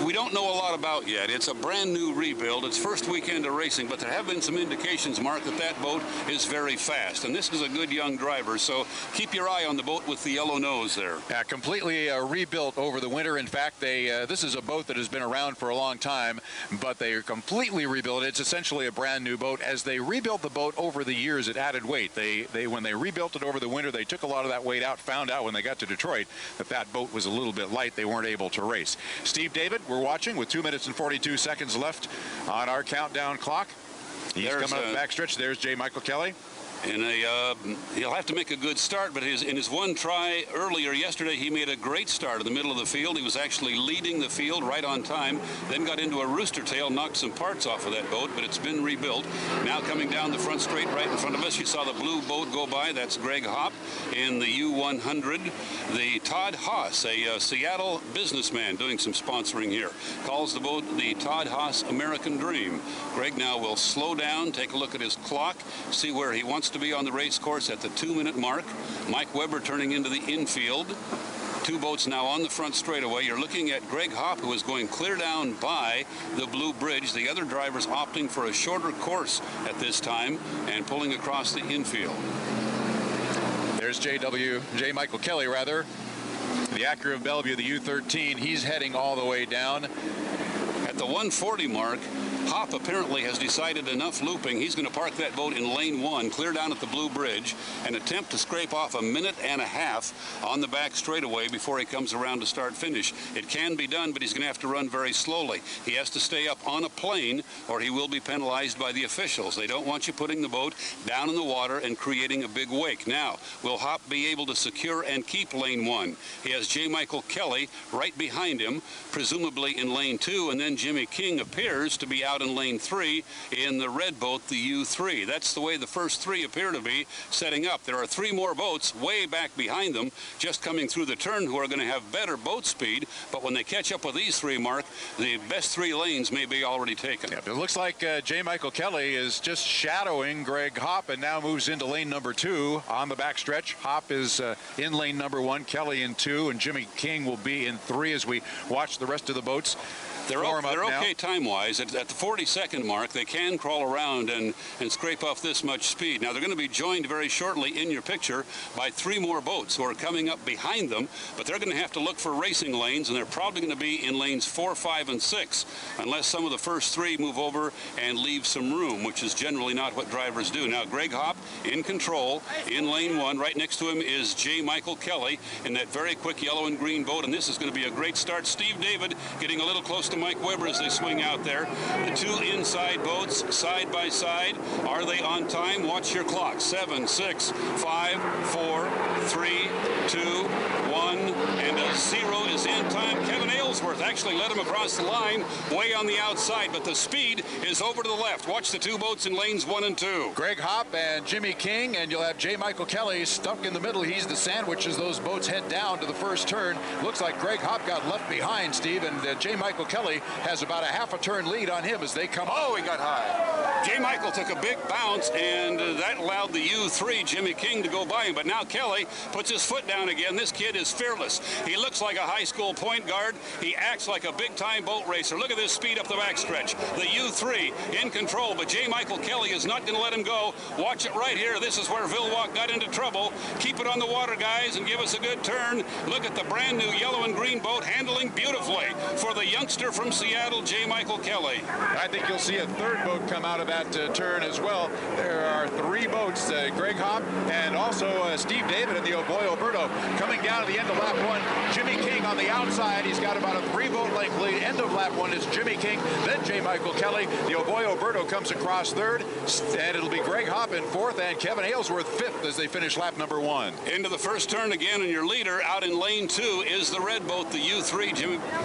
We don't know a lot about yet. It's a brand new rebuild. It's first weekend of racing, but there have been some indications, Mark, that that boat is very fast. And this is a good young driver, so keep your eye on the boat with the yellow nose there. Yeah, completely rebuilt over the winter. In fact, this is a boat that has been around for a long time, but they are completely rebuilt. It's essentially a brand new boat. As they rebuilt the boat over the years, it added weight. When they rebuilt it over the winter, they took a lot of that weight out, found out when they got to Detroit that that boat was a little bit light. They weren't able to race. Steve David, we're watching with 2 minutes and 42 seconds left on our countdown clock. He's coming up the backstretch. There's J. Michael Kelly. And he'll have to make a good start, but in his one try earlier yesterday, he made a great start in the middle of the field. He was actually leading the field right on time, then got into a rooster tail, knocked some parts off of that boat, but it's been rebuilt. Now coming down the front straight right in front of us, you saw the blue boat go by. That's Greg Hopp in the U100. The Todd Haas, a Seattle businessman doing some sponsoring here, calls the boat the Todd Haas American Dream. Greg now will slow down, take a look at his clock, see where he wants to be on the race course at the 2-minute mark. Mike Weber turning into the infield. 2 boats now on the front straightaway. You're looking at Greg Hopp, who is going clear down by the Blue Bridge. The other drivers opting for a shorter course at this time and pulling across the infield. There's J. Michael Kelly, rather. The Acura of Bellevue, the U13. He's heading all the way down. At the 140 mark, Hop apparently has decided enough looping. He's going to park that boat in lane 1, clear down at the Blue Bridge, and attempt to scrape off a minute and a half on the back straightaway before he comes around to start finish. It can be done, but he's going to have to run very slowly. He has to stay up on a plane or he will be penalized by the officials. They don't want you putting the boat down in the water and creating a big wake. Now, will Hop be able to secure and keep lane 1? He has J. Michael Kelly right behind him, presumably in lane 2, and then Jimmy King appears to be out in lane 3 in the red boat, the U3. That's the way the first 3 appear to be setting up. There are 3 more boats way back behind them just coming through the turn who are going to have better boat speed, but when they catch up with these 3, Mark, the best 3 lanes may be already taken. Yep, it looks like J. Michael Kelly is just shadowing Greg Hop and now moves into lane number 2 on the backstretch. Hop is in lane number 1, Kelly in 2, and Jimmy King will be in 3 as we watch the rest of the boats. They're okay time-wise. At the 42nd mark, they can crawl around and scrape off this much speed. Now, they're going to be joined very shortly in your picture by 3 more boats who are coming up behind them, but they're going to have to look for racing lanes, and they're probably going to be in lanes 4, 5, and 6, unless some of the first 3 move over and leave some room, which is generally not what drivers do. Now, Greg Hop in control in lane 1. Right next to him is J. Michael Kelly in that very quick yellow and green boat, and this is going to be a great start. Steve David getting a little close to Mike Weber as they swing out there. The 2 inside boats side by side. Are they on time? Watch your clock. 7, 6, 5, 4, 3, 2, 1, and a 0 is in time. Kevin Aylesworth actually led him across the line way on the outside, but the speed is over to the left. Watch the 2 boats in lanes 1 and 2. Greg Hop and Jimmy King, and you'll have J. Michael Kelly stuck in the middle. He's the sandwich as those boats head down to the first turn. Looks like Greg Hop got left behind, Steve, and J. Michael Kelly has about a half a turn lead on him as they come. Oh, he got high. J. Michael took a big bounce, and that allowed the U3, Jimmy King, to go by him. But now Kelly puts his foot down again. This kid is fearless. He looks like a high school point guard. He acts like a big-time boat racer. Look at this speed up the backstretch. The U3 in control, but J. Michael Kelly is not going to let him go. Watch it right here. This is where Villwock got into trouble. Keep it on the water, guys, and give us a good turn. Look at the brand-new yellow and green boat handling beautifully for the youngster from Seattle, J. Michael Kelly. I think you'll see a 3rd boat come out of that turn as well. There are 3 boats, Greg Hop and also Steve David and the Oboy Oberto coming down to the end of lap 1. Jimmy King on the outside. He's got about a 3-boat length lead. End of lap 1 is Jimmy King, then J. Michael Kelly. The Oboy Oberto comes across 3rd, and it'll be Greg Hop in 4th and Kevin Aylesworth 5th as they finish lap number 1. Into the first turn again, and your leader out in lane 2 is the red boat, the U3,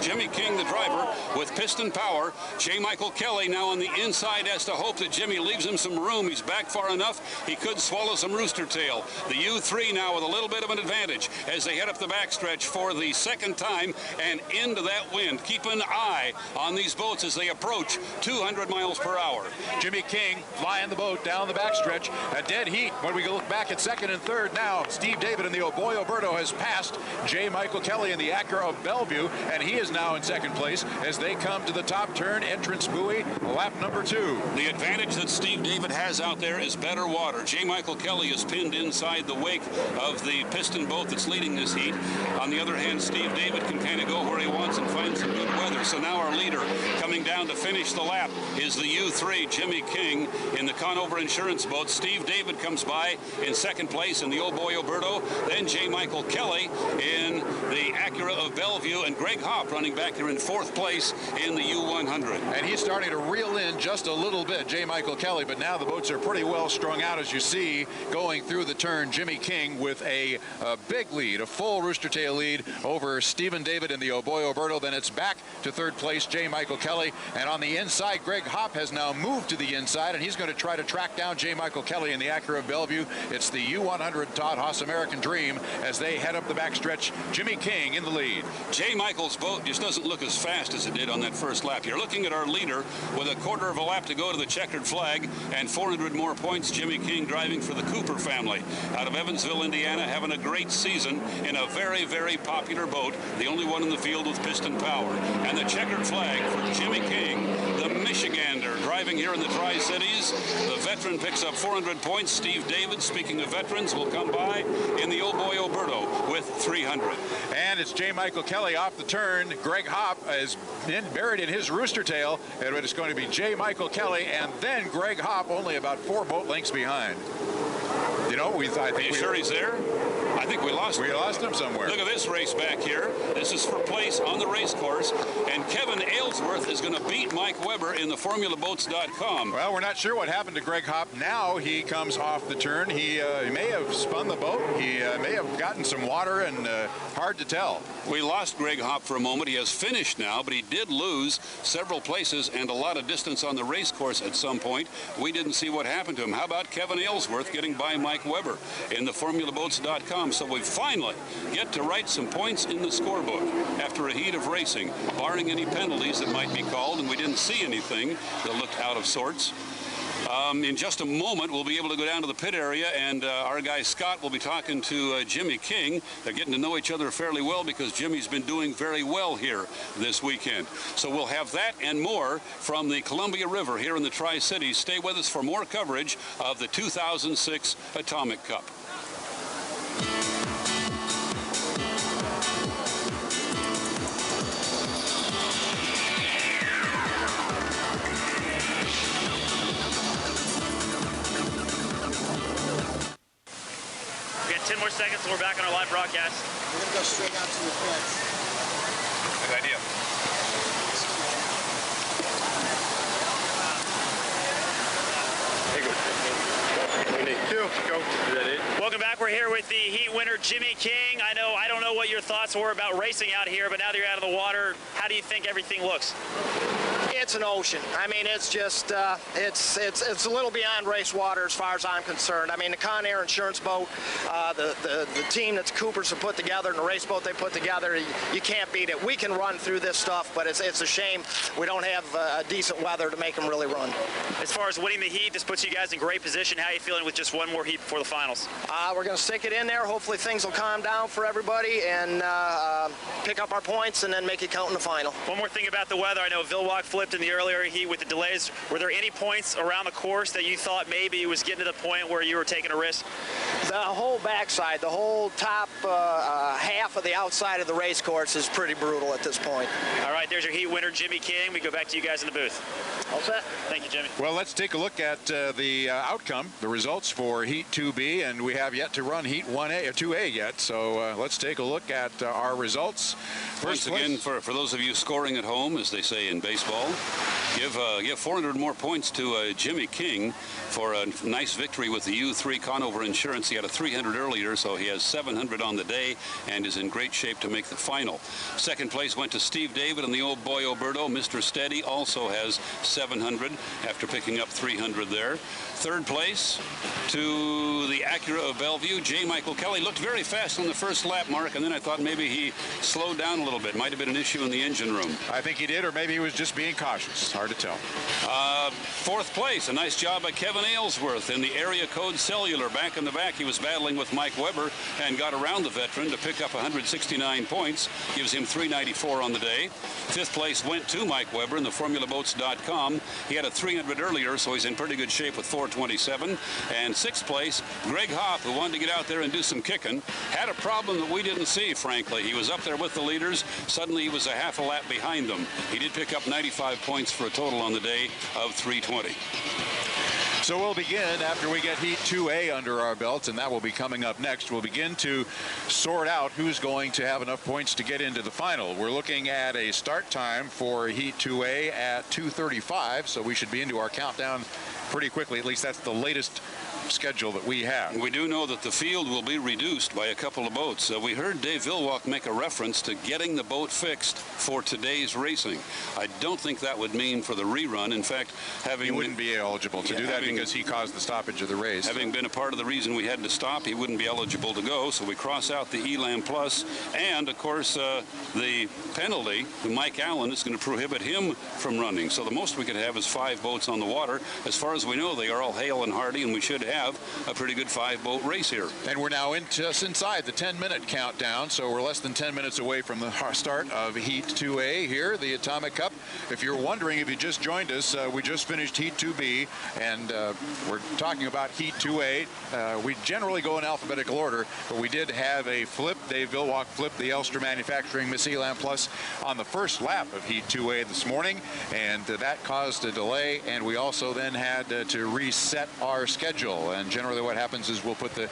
Jimmy King, the driver, with piston power. J. Michael Kelly now on the inside has to hope that Jimmy leaves him some room. He's back far enough. He could swallow some rooster tail. The U3 now with a little bit of an advantage as they head up the backstretch for the 2nd time and into that wind. Keep an eye on these boats as they approach 200 miles per hour. Jimmy King flying the boat down the backstretch. A dead heat when we look back at 2nd and 3rd now. Steve David in the Oboy Oberto has passed J. Michael Kelly in the Acura of Bellevue, and he is now in 2nd place as they come to the top turn, entrance buoy, lap number 2. The advantage that Steve David has out there is better water. J. Michael Kelly is pinned inside the wake of the piston boat that's leading this heat. On the other hand, Steve David can kind of go where he wants and find some good weather. So now our leader coming down to finish the lap is the U3, Jimmy King, in the Conover Insurance boat. Steve David comes by in 2nd place in the Oboy Oberto. Then J. Michael Kelly in the Acura of Bellevue, and Greg Hop running back there in 4th place in the U100. And he's starting to reel in just a little bit, J. Michael Kelly, but now the boats are pretty well strung out, as you see, going through the turn. Jimmy King with a big lead, a full rooster tail lead over Stephen David in the Oboy Oberto. Then it's back to 3rd place, J. Michael Kelly. And on the inside, Greg Hop has now moved to the inside, and he's going to try to track down J. Michael Kelly in the Acura of Bellevue. It's the U100 Todd Haas American Dream as they head up the backstretch. Jimmy King in the lead. J. Michael's boat just doesn't look as fast as it did on that first lap. You're looking at our leader with a 1/4 of a lap to go to the checkered flag and 400 more points. Jimmy King driving for the Cooper family out of Evansville, Indiana, having a great season in a very, very popular boat, the only one in the field with piston power. And the checkered flag for Jimmy King, the Michigander, driving here in the Tri-Cities. The veteran picks up 400 points. Steve David, speaking of veterans, will come by in the Oboy Oberto with 300. And it's J. Michael Kelly off the turn. Greg Hopp is buried in his rooster tail, and it's going to be J. Michael Kelly and then Greg Hopp, only about 4 boat lengths behind. You know, I think sure he's there? I think we lost him. We lost him somewhere. Look at this race back here. This is for place on the race course, and Kevin Aylesworth is going to beat Mike Weber in the formulaboats.com. Well, we're not sure what happened to Greg Hopp. Now he comes off the turn. He may have spun the boat. He may have gotten some water, and hard to tell. We lost Greg Hopp for a moment. He has finished now, but he did lose several places and a lot of distance on the race course at some point. We didn't see what happened to him. How about Kevin Aylesworth getting by Mike Weber in the formulaboats.com? So we finally get to write some points in the scorebook after a heat of racing, barring any penalties that might be called, and we didn't see anything that looked out of sorts. In just a moment, we'll be able to go down to the pit area, and our guy Scott will be talking to Jimmy King. They're getting to know each other fairly well because Jimmy's been doing very well here this weekend. So we'll have that and more from the Columbia River here in the Tri-Cities. Stay with us for more coverage of the 2006 Atomic Cup. We got 10 more seconds and we're back on our live broadcast. We're going to go straight out to the fence. Good idea. Welcome back. We're here with the heat winner, Jimmy King. I don't know what your thoughts were about racing out here, but now that you're out of the water, how do you think everything looks? It's an ocean. I mean, it's just, it's a little beyond race water as far as I'm concerned. I mean, the Conair insurance boat, the team that the Coopers have put together and the race boat they put together, you can't beat it. We can run through this stuff, but it's a shame we don't have decent weather to make them really run. As far as winning the heat, this puts you guys in great position. How are you feeling with just one more heat before the finals? We're going to stick it in there. Hopefully things will calm down for everybody and pick up our points and then make it count in the final. One more thing about the weather. I know Villwock flipped in the earlier heat with the delays. Were there any points around the course that you thought maybe it was getting to the point where you were taking a risk? The whole backside, the whole top half of the outside of the race course is pretty brutal at this point. All right, there's your heat winner, Jimmy King. We go back to you guys in the booth. All set. Thank you, Jimmy. Well, let's take a look at the outcome, the results for Heat 2B, and we have yet to run Heat 1A or 2A yet, so let's take a look at our results. Once again, for those of you scoring at home, as they say in baseball, give 400 more points to Jimmy King for a nice victory with the U3 Conover Insurance. He had a 300 earlier, so he has 700 on the day and is in great shape to make the final. Second place went to Steve David and the old boy Oberto. Mr. Steady also has 700 after picking up 300 there. Third place to the Acura of Bellevue, J. Michael Kelly. Looked very fast on the first lap, Mark, and then I thought maybe he slowed down a little bit. Might have been an issue in the engine room. I think he did, or maybe he was just being cautious. Hard to tell. Fourth place, a nice job by Kevin Aylesworth in the area code cellular. Back in the back, he was battling with Mike Weber and got around the veteran to pick up 169 points. Gives him 394 on the day. Fifth place went to Mike Weber in the formulaboats.com. He had a 300 earlier, so he's in pretty good shape with 427. And sixth place, Greg Hopp, who wanted to get out there and do some kicking, had a problem that we didn't see, frankly. He was up there with the leaders. Suddenly, he was a half a lap behind them. He did pick up 95 points for a total on the day of 320. So we'll begin after we get Heat 2A under our belts, and that will be coming up next. We'll begin to sort out who's going to have enough points to get into the final. We're looking at a start time for Heat 2A at 2:35, so we should be into our countdown pretty quickly. At least that's the latest schedule that we have. We do know that the field will be reduced by a couple of boats. We heard Dave Villwock make a reference to getting the boat fixed for today's racing. I don't think that would mean for the rerun. In fact, he wouldn't be eligible to do that because he caused the stoppage of the race. Having been a part of the reason we had to stop, he wouldn't be eligible to go, so we cross out the ELAM Plus, and of course the penalty to Mike Allen is going to prohibit him from running. So the most we could have is 5 boats on the water. As far as we know, they are all hale and hearty, and we should have a pretty good 5-boat race here. And we're now just inside the 10-minute countdown, so we're less than 10 minutes away from the start of Heat 2A here, the Atomic Cup. if you're wondering, if you just joined us, we just finished Heat 2B, and we're talking about Heat 2A. We generally go in alphabetical order, but we did have a flip. Dave Villwock flipped the Elster Manufacturing Miss Elam Plus on the first lap of Heat 2A this morning, and that caused a delay, and we also then had to reset our schedule. And generally what happens is we'll put the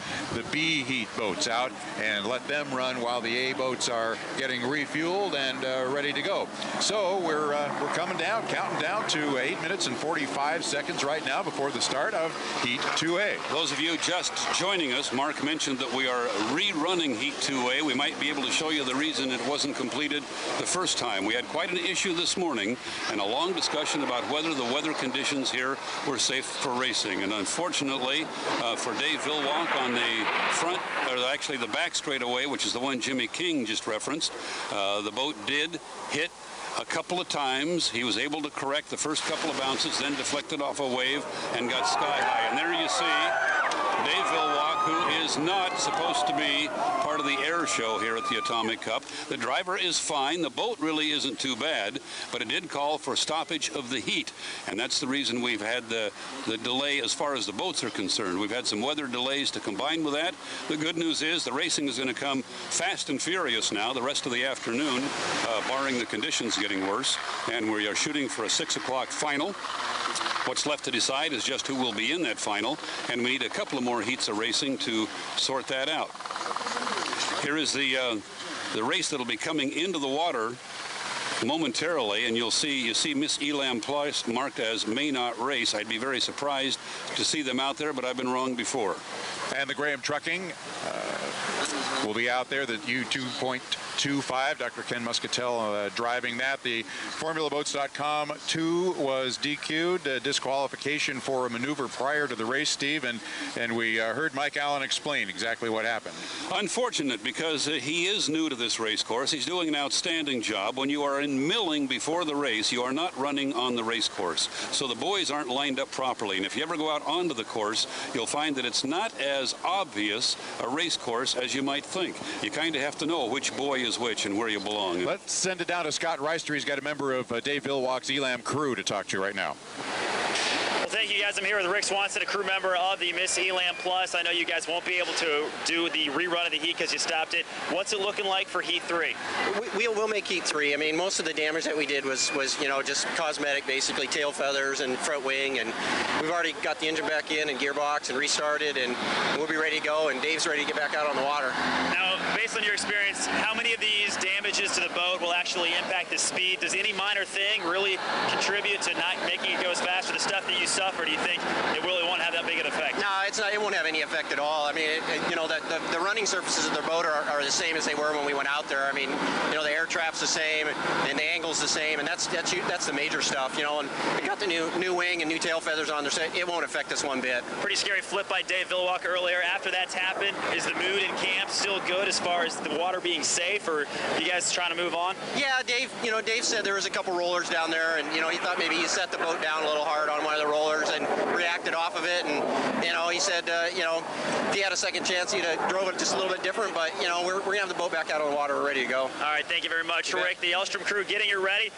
B Heat boats out and let them run while the A boats are getting refueled and ready to go. So we're coming down, counting down to 8 minutes and 45 seconds right now before the start of Heat 2A. Those of you just joining us, Mark mentioned that we are rerunning Heat 2A. We might be able to show you the reason it wasn't completed the first time. We had quite an issue this morning and a long discussion about whether the weather conditions here were safe for racing. And unfortunately, for Dave Villwock on the front, or actually the back straightaway, which is the one Jimmy King just referenced, the boat did hit a couple of times. He was able to correct the first couple of bounces, then deflected off a wave and got sky high. And there you see Dave Villwock, who is not supposed to be part of the air show here at the Atomic Cup. The driver is fine. The boat really isn't too bad, but it did call for stoppage of the heat, and that's the reason we've had the delay as far as the boats are concerned. We've had some weather delays to combine with that. The good news is the racing is going to come fast and furious now the rest of the afternoon, barring the conditions getting worse, and we are shooting for a 6 o'clock final. What's left to decide is just who will be in that final, and we need a couple of more heats of racing to sort that out. Here is the race that'll be coming into the water momentarily, and you see Miss Elam Plus marked as may not race. I'd be very surprised to see them out there, but I've been wrong before. And the Graham Trucking will be out there, the U2.25, Dr. Ken Muscatel driving that. The FormulaBoats.com 2 was DQ'd, disqualification for a maneuver prior to the race, Steve, and we heard Mike Allen explain exactly what happened. Unfortunate, because he is new to this race course. He's doing an outstanding job. When you are in milling before the race, you are not running on the race course, so the buoys aren't lined up properly. And if you ever go out onto the course, you'll find that it's not as obvious a race course as you might think. You kind of have to know which buoy is which and where you belong. Let's send it down to Scott Reister. He's got a member of Dave Villwock's Elam crew to talk to right now. Well, thank you guys. I'm here with Rick Swanson, a crew member of the Miss Elam Plus. I know you guys won't be able to do the rerun of the heat because you stopped it. What's it looking like for Heat 3? We'll make Heat 3. I mean, most of the damage that we did was just cosmetic, basically tail feathers and front wing, and we've already got the engine back in and gearbox and restarted, and we'll be ready to go, and Dave's ready to get back out on the water. Now, based on your experience, how many of these damages to the boat will actually impact the speed? Does any minor thing really contribute to not making it go as fast? Or the stuff that you suffer, do you think it really won't have that big an effect? No, it's not. It won't have any effect at all. I mean, the running surfaces of the boat are the same as they were when we went out there. I mean, the air trap's the same, and the angle's the same, and that's the major stuff. And we got the new wing and new tail feathers on there, so it won't affect us one bit. Pretty scary flip by Dave Villwock earlier. After that's happened, is the mood in camp still good as far as the water being safe, or are you guys trying to move on? Yeah, Dave. Dave said there was a couple rollers down there, and he thought maybe he set the boat down a little hard on one of the rollers and reacted off of it, and he said if he had a second chance he'd have drove it just a little bit different, but we're gonna have the boat back out on the water. We're ready to go. All right, thank you very much, Rick. The Elstrom crew getting you ready.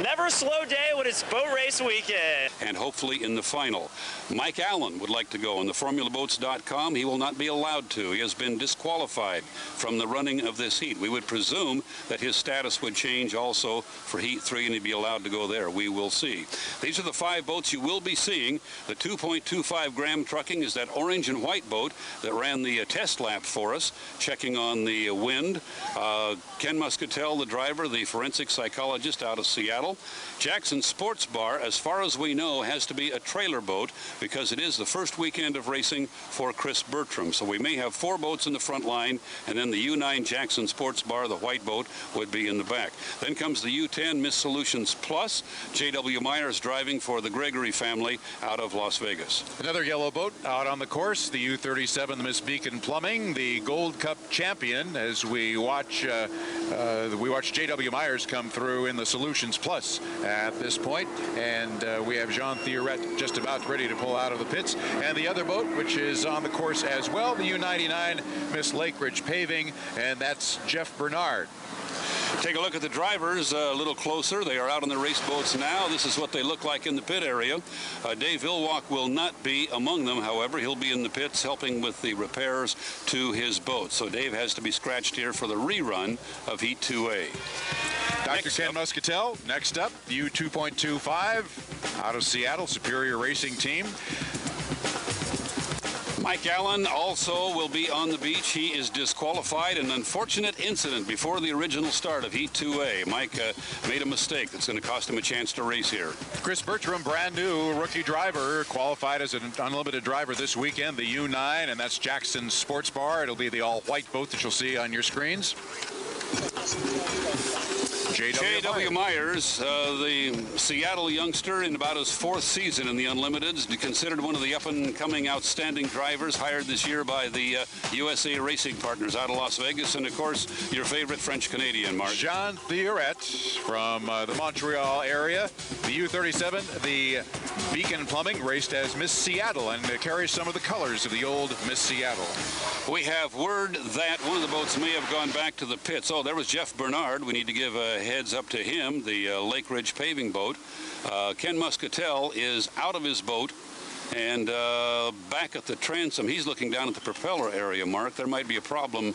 Never a slow day when it's boat race weekend. And hopefully in the final. Mike Allen would like to go on the FormulaBoats.com. He will not be allowed to. He has been disqualified from the running of this heat. We would presume that his status would change also for Heat 3 and he'd be allowed to go there. We will see. These are the 5 boats you will be seeing. The 2.25 Graham Trucking is that orange and white boat that ran the test lap for us, checking on the wind. Ken Muscatel, the driver, the forensic psychologist out of Seattle. Jackson Sports Bar, as far as we know, has to be a trailer boat because it is the first weekend of racing for Chris Bertram. So we may have 4 boats in the front line, and then the U9 Jackson Sports Bar, the white boat, would be in the back. Then comes the U10 Miss Solutions Plus. J.W. Myers driving for the Gregory family out of Las Vegas. Another yellow boat out on the course, the U37, the Miss Beacon Plumbing, the Gold Cup champion, as we watch J.W. Myers come through in the Solutions Plus at this point, and we have Jean Theoret just about ready to pull out of the pits. And the other boat, which is on the course as well, the U99 Miss Lake Ridge Paving, and that's Jeff Bernard. Take a look at the drivers a little closer. They are out on the race boats now. This is what they look like in the pit area. Dave Villwock will not be among them, however. He'll be in the pits helping with the repairs to his boat. So Dave has to be scratched here for the rerun of Heat 2A. Dr. Ken Muscatel, next up, U2.25 out of Seattle, Superior Racing Team. Mike Allen also will be on the beach. He is disqualified. An unfortunate incident before the original start of Heat 2A. Mike made a mistake that's going to cost him a chance to race here. Chris Bertram, brand new rookie driver, qualified as an unlimited driver this weekend, the U9, and that's Jackson Sports Bar. It'll be the all-white boat that you'll see on your screens. J.W. Myers, the Seattle youngster in about his 4th season in the Unlimiteds, considered one of the up-and-coming outstanding drivers, hired this year by the USA Racing Partners out of Las Vegas, and, of course, your favorite French-Canadian, Mark. Jean Theoret from the Montreal area. The U37, the Beacon Plumbing, raced as Miss Seattle and carries some of the colors of the old Miss Seattle. We have word that one of the boats may have gone back to the pits. Oh, there was Jeff Bernard. We need to give a heads up to him, the Lake Ridge paving boat. Ken Muscatel is out of his boat and back at the transom. He's looking down at the propeller area, Mark. There might be a problem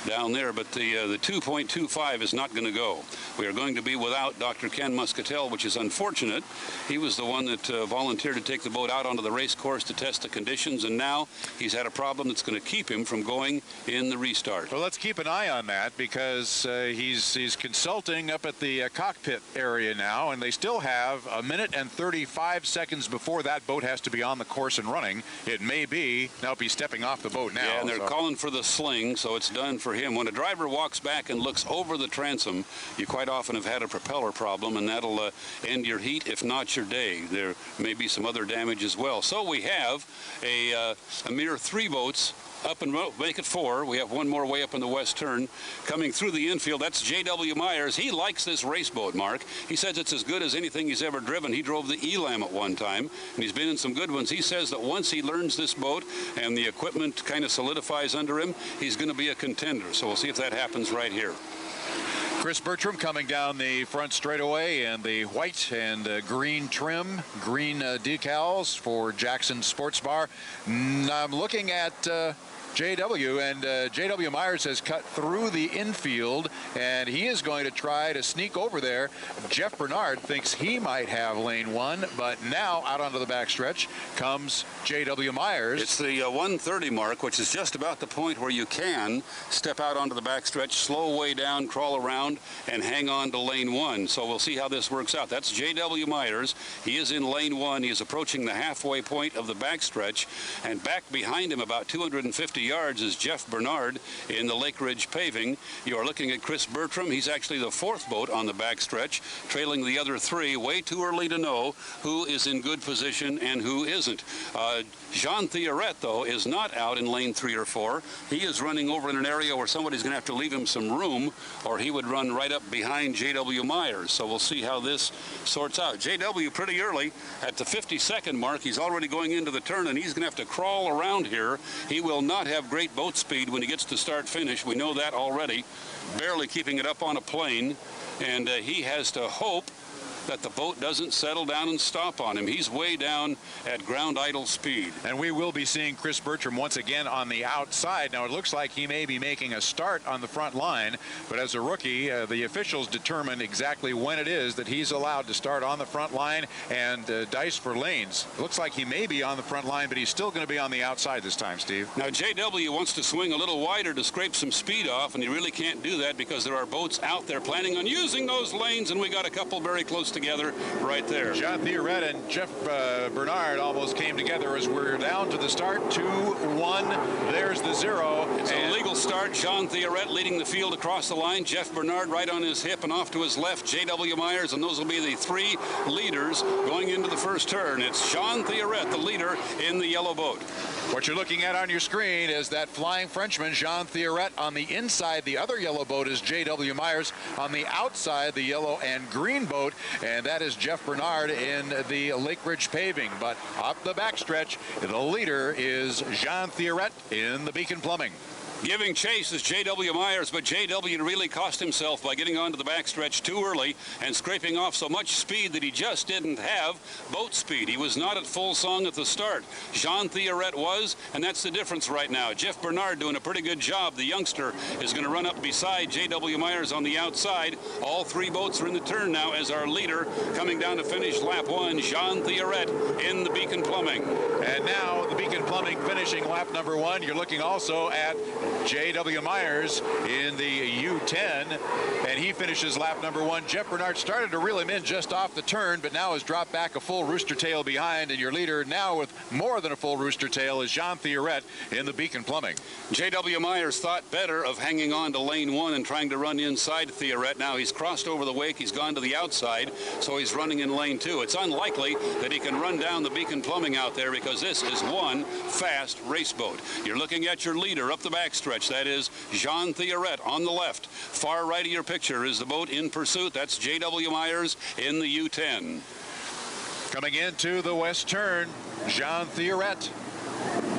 down there, but the 2.25 is not going to go. We are going to be without Dr. Ken Muscatel, which is unfortunate. He was the one that volunteered to take the boat out onto the race course to test the conditions, and now he's had a problem that's going to keep him from going in the restart. Well, let's keep an eye on that because he's consulting up at the cockpit area now, and they still have a minute and 35 seconds before that boat has to be on the course and running. It may be. Now he's stepping off the boat now. Yeah, and they're calling for the sling, so it's done for him. When a driver walks back and looks over the transom, you quite often have had a propeller problem, and that'll end your heat, if not your day. There may be some other damage as well. So we have a mere 3 boats up and make it 4. We have one more way up in the west turn coming through the infield. That's J.W. Myers. He likes this race boat, Mark. He says it's as good as anything he's ever driven. He drove the Elam at one time, and he's been in some good ones. He says that once he learns this boat and the equipment kind of solidifies under him, he's going to be a contender. So we'll see if that happens right here. Chris Bertram coming down the front straightaway in the white and green trim, green decals for Jackson Sports Bar. I'm looking at J.W. and J.W. Myers has cut through the infield, and he is going to try to sneak over there. Jeff Bernard thinks he might have lane 1, but now out onto the backstretch comes J.W. Myers. It's the 130 mark, which is just about the point where you can step out onto the backstretch, slow way down, crawl around, and hang on to lane 1. So we'll see how this works out. That's J.W. Myers. He is in lane 1. He is approaching the halfway point of the backstretch, and back behind him about 250 yards is Jeff Bernard in the Lake Ridge paving. You are looking at Chris Bertram. He's actually the 4th boat on the backstretch, trailing the other 3. Way too early to know who is in good position and who isn't. Jean Theoret, though, is not out in lane 3 or 4. He is running over in an area where somebody's going to have to leave him some room, or he would run right up behind J.W. Myers. So we'll see how this sorts out. J.W. pretty early at the 52nd mark. He's already going into the turn, and he's going to have to crawl around here. He will not have great boat speed when he gets to start-finish. We know that already. Barely keeping it up on a plane, and he has to hope that the boat doesn't settle down and stop on him. He's way down at ground idle speed. And we will be seeing Chris Bertram once again on the outside. Now, it looks like he may be making a start on the front line, but as a rookie, the officials determine exactly when it is that he's allowed to start on the front line and dice for lanes. It looks like he may be on the front line, but he's still going to be on the outside this time, Steve. Now, J.W. wants to swing a little wider to scrape some speed off, and he really can't do that because there are boats out there planning on using those lanes, and we got a couple very close together right there. Jean Theoret and Jeff Bernard almost came together as we're down to the start. 2-1. There's the 0. It's a legal start. Jean Theoret leading the field across the line. Jeff Bernard right on his hip and off to his left. J.W. Myers, and those will be the 3 leaders going into the first turn. It's Jean Theoret, the leader in the yellow boat. What you're looking at on your screen is that flying Frenchman, Jean Theoret. On the inside, the other yellow boat is J.W. Myers. On the outside, the yellow and green boat, and that is Jeff Bernard in the Lake Ridge paving. But up the backstretch, the leader is Jean Theoret in the Beacon Plumbing. Giving chase is J.W. Myers, but J.W. really cost himself by getting onto the backstretch too early and scraping off so much speed that he just didn't have boat speed. He was not at full song at the start. Jean Theoret was, and that's the difference right now. Jeff Bernard doing a pretty good job. The youngster is going to run up beside J.W. Myers on the outside. All three boats are in the turn now as our leader coming down to finish lap 1, Jean Theoret in the Beacon Plumbing. And now the Beacon Plumbing finishing lap number 1. You're looking also at J.W. Myers in the U10, and he finishes lap number 1. Jeff Bernard started to reel him in just off the turn, but now has dropped back a full rooster tail behind, and your leader now with more than a full rooster tail is Jean Theoret in the Beacon Plumbing. J.W. Myers thought better of hanging on to lane 1 and trying to run inside Theoret. Now he's crossed over the wake, he's gone to the outside, so he's running in lane 2. It's unlikely that he can run down the Beacon Plumbing out there because this is one fast race boat. You're looking at your leader up the backstretch. That is Jean Theoret on the left. Far right of your picture is the boat in pursuit. That's J.W. Myers in the U10. Coming into the west turn, Jean Theoret.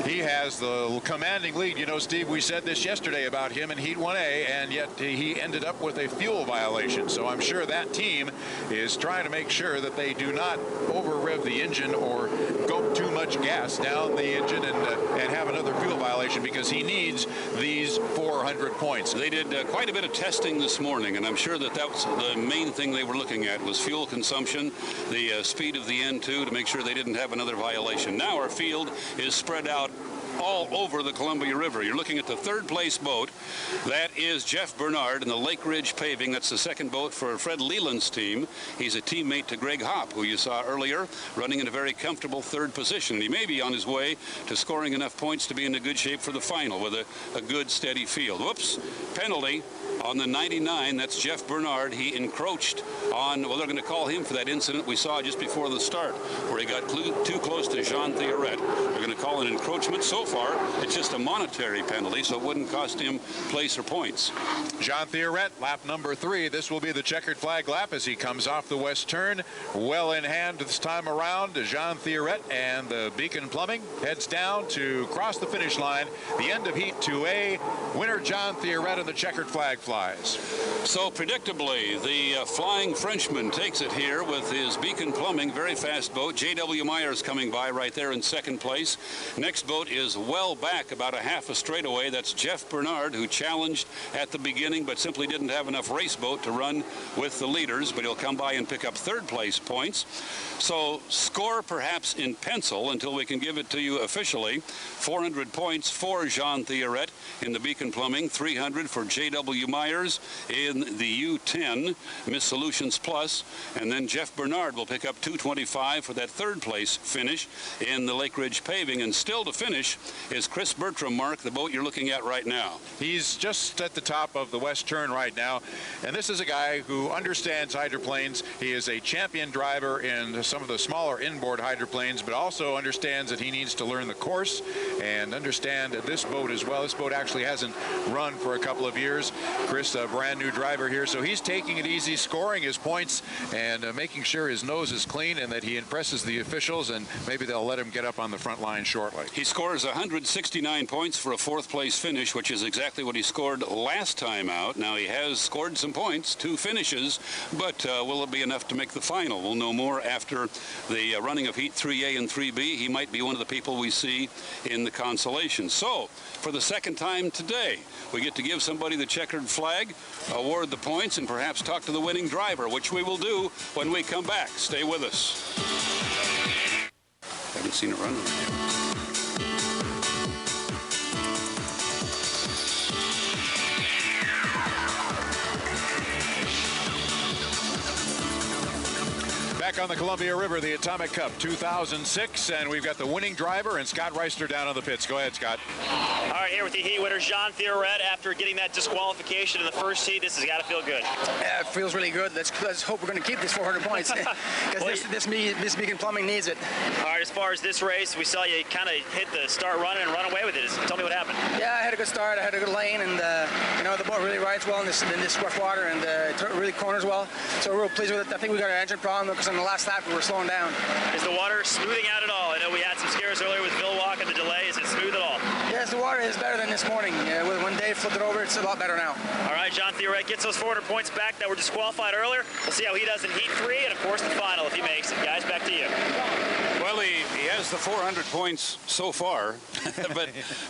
He has the commanding lead. You know, Steve, we said this yesterday about him in Heat 1A, and yet he ended up with a fuel violation. So I'm sure that team is trying to make sure that they do not over-rev the engine or go too much gas down the engine and have another fuel violation, because he needs these 400 points. They did quite a bit of testing this morning, and I'm sure that was the main thing they were looking at was fuel consumption, the speed of the N2 to make sure they didn't have another violation. Now our field is spread out all over the Columbia River. You're looking at the third place boat. That is Jeff Bernard in the Lake Ridge Paving. That's the second boat for Fred Leland's team. He's a teammate to Greg Hopp, who you saw earlier, running in a very comfortable third position. And he may be on his way to scoring enough points to be in a good shape for the final with a good steady field. Whoops, penalty on the 99. That's Jeff Bernard. He encroached on, well, they're going to call him for that incident we saw just before the start where he got too close to Jean Theoret. They're going to call an encroachment. So far, it's just a monetary penalty, so it wouldn't cost him place or points. Jean Theoret, lap number 3. This will be the checkered flag lap as he comes off the west turn. Well in hand this time around. Jean Theoret and the Beacon Plumbing heads down to cross the finish line. The end of Heat 2A. Winner Jean Theoret, and the checkered flag flies. So predictably, the Flying Frenchman takes it here with his Beacon Plumbing, very fast boat. J.W. Myers coming by right there in second place. Next boat is well back, about a half a straightaway. That's Jeff Bernard, who challenged at the beginning but simply didn't have enough race boat to run with the leaders, but he'll come by and pick up third place points. So score perhaps in pencil until we can give it to you officially. 400 points for Jean Theoret in the Beacon Plumbing, 300 for J.W. Myers in the U10 Miss Solutions Plus, and then Jeff Bernard will pick up 225 for that third place finish in the Lake Ridge Paving. And still to finish is Chris Bertram, Mark, the boat you're looking at right now. He's just at the top of the west turn right now, and this is a guy who understands hydroplanes. He is a champion driver in some of the smaller inboard hydroplanes, but also understands that he needs to learn the course and understand this boat as well. This boat actually hasn't run for a couple of years. Chris, a brand new driver here, so he's taking it easy, scoring his points and making sure his nose is clean and that he impresses the officials, and maybe they'll let him get up on the front line shortly. He scores 169 points for a fourth place finish, which is exactly what he scored last time out. Now he has scored some points, 2 finishes, but will it be enough to make the final? We'll know more after the running of Heat 3A and 3B. He might be one of the people we see in the consolation. So for the second time today, we get to give somebody the checkered flag, award the points, and perhaps talk to the winning driver, which we will do when we come back. Stay with us. Haven't seen it run yet. Back on the Columbia River, the Atomic Cup 2006, and we've got the winning driver and Scott Reisler down on the pits. Go ahead, Scott. All right, here with the heat winner, Jean Theoret. After getting that disqualification in the first heat, this has got to feel good. Yeah, it feels really good. Let's hope we're going to keep this 400 points because this Beacon Plumbing needs it. All right, as far as this race, we saw you kind of hit the start running and run away with it. Tell me what happened. Yeah, I had a good start. I had a good lane, and you know, the boat really rides well in this rough water, and it really corners well. So we're real pleased with it. I think we got an engine problem because in the last lap we were slowing down. Is the water smoothing out at all? I know we had some scares earlier with Villwock and the delay. Is it smooth at all? Yes, the water water is better than this morning. When Dave flipped it over, it's a lot better now. All right, John Theoret gets those 400 points back that were disqualified earlier. We'll see how he does in Heat 3 and, of course, the final if he makes it. Guys, back to you. Well, he has the 400 points so far,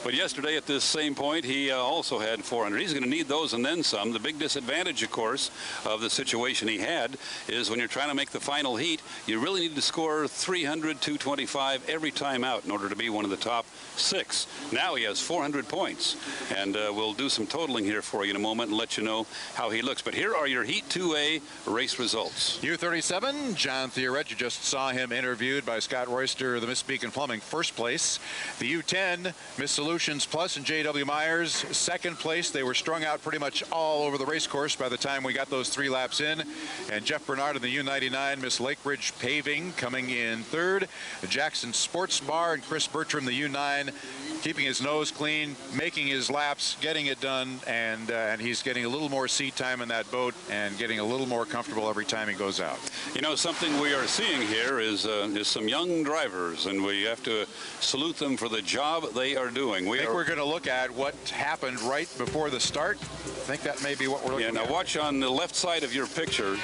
but yesterday at this same point, he also had 400. He's going to need those and then some. The big disadvantage, of course, of the situation he had is when you're trying to make the final heat, you really need to score 300, 225 every time out in order to be one of the top 6. Now he has 400 points, and we'll do some totaling here for you in a moment and let you know how he looks. But here are your Heat 2A race results. U37, John Theoret, you just saw him interviewed by Scott Royster, the Miss Beacon Plumbing, first place. The U10, Miss Solutions Plus and J.W. Myers, second place. They were strung out pretty much all over the race course by the time we got those 3 laps in. And Jeff Bernard in the U99, Miss Lakebridge Paving, coming in third. Jackson Sports Bar and Chris Bertram, the U9, keeping his nose clean, making his laps, getting it done, and he's getting a little more seat time in that boat and getting a little more comfortable every time he goes out. You know, something we are seeing here is some young drivers, and we have to salute them for the job they are doing. I think we're going to look at what happened right before the start. I think that may be what we're looking at. Yeah, now watch on the left side of your picture.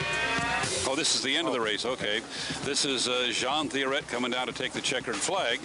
Oh, this is the end of the race. Okay. This is Jean Theoret coming down to take the checkered flag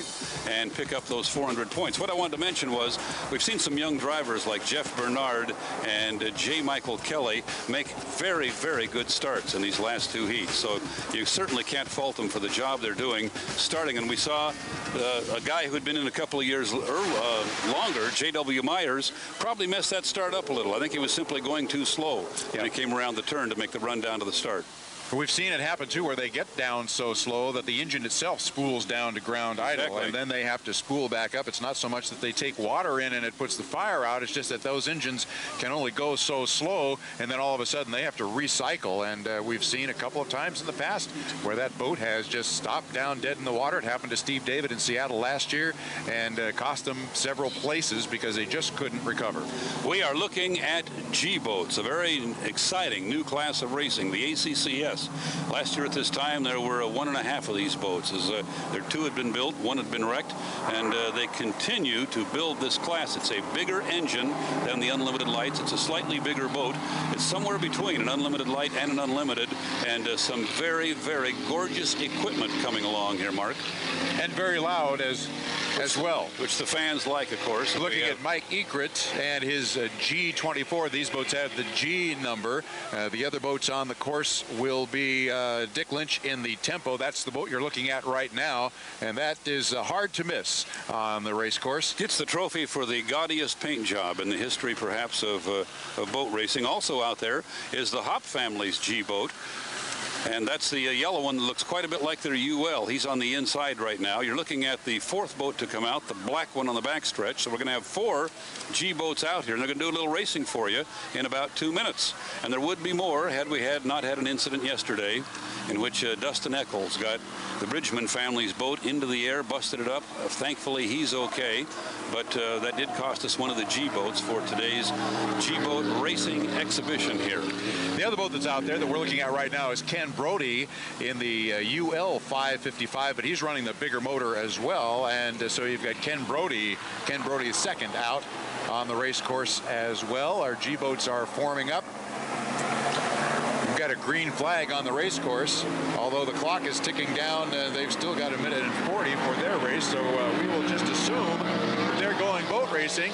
and pick up those 400 points. What I wanted to mention was we've seen some young drivers like Jeff Bernard and J. Michael Kelly make very, very good starts in these last 2 heats. So you certainly can't fault them for the job they're doing starting. And we saw a guy who had been in a couple of years longer, J.W. Myers, probably messed that start up a little. I think he was simply going too slow when he came around the turn to make the run down to the start. We've seen it happen, too, where they get down so slow that the engine itself spools down to ground idle, exactly. And then they have to spool back up. It's not so much that they take water in and it puts the fire out. It's just that those engines can only go so slow, and then all of a sudden they have to recycle. And we've seen a couple of times in the past where that boat has just stopped down dead in the water. It happened to Steve David in Seattle last year and cost them several places because they just couldn't recover. We are looking at G-boats, a very exciting new class of racing, the ACCS. Last year at this time, there were 1.5 of these boats. There 2 had been built, 1 had been wrecked, and they continue to build this class. It's a bigger engine than the Unlimited Lights. It's a slightly bigger boat. It's somewhere between an Unlimited Light and an Unlimited, and some very, very gorgeous equipment coming along here, Mark. And very loud as well. Which the fans like, of course. Looking at Mike Ekrit and his G24. These boats have the G number. The other boats on the course will be Dick Lynch in the Tempo. That's the boat you're looking at right now, and that is hard to miss on the race course. Gets the trophy for the gaudiest paint job in the history, perhaps, of boat racing. Also out there is the Hop family's G boat. And that's the yellow one that looks quite a bit like their UL. He's on the inside right now. You're looking at the 4th boat to come out, the black one on the backstretch. So we're going to have 4 G boats out here, and they're going to do a little racing for you in about 2 minutes. And there would be more had we not had an incident yesterday in which Dustin Eccles got the Bridgman family's boat into the air, busted it up. Thankfully, he's okay. But that did cost us one of the G boats for today's G boat racing exhibition here. The other boat that's out there that we're looking at right now is Ken Brody in the UL 555, but he's running the bigger motor as well. And so you've got Ken Brody is second out on the race course as well. Our G boats are forming up. We've got a green flag on the race course. Although the clock is ticking down, they've still got 1:40 for their race. So we will just assume that they're going boat racing.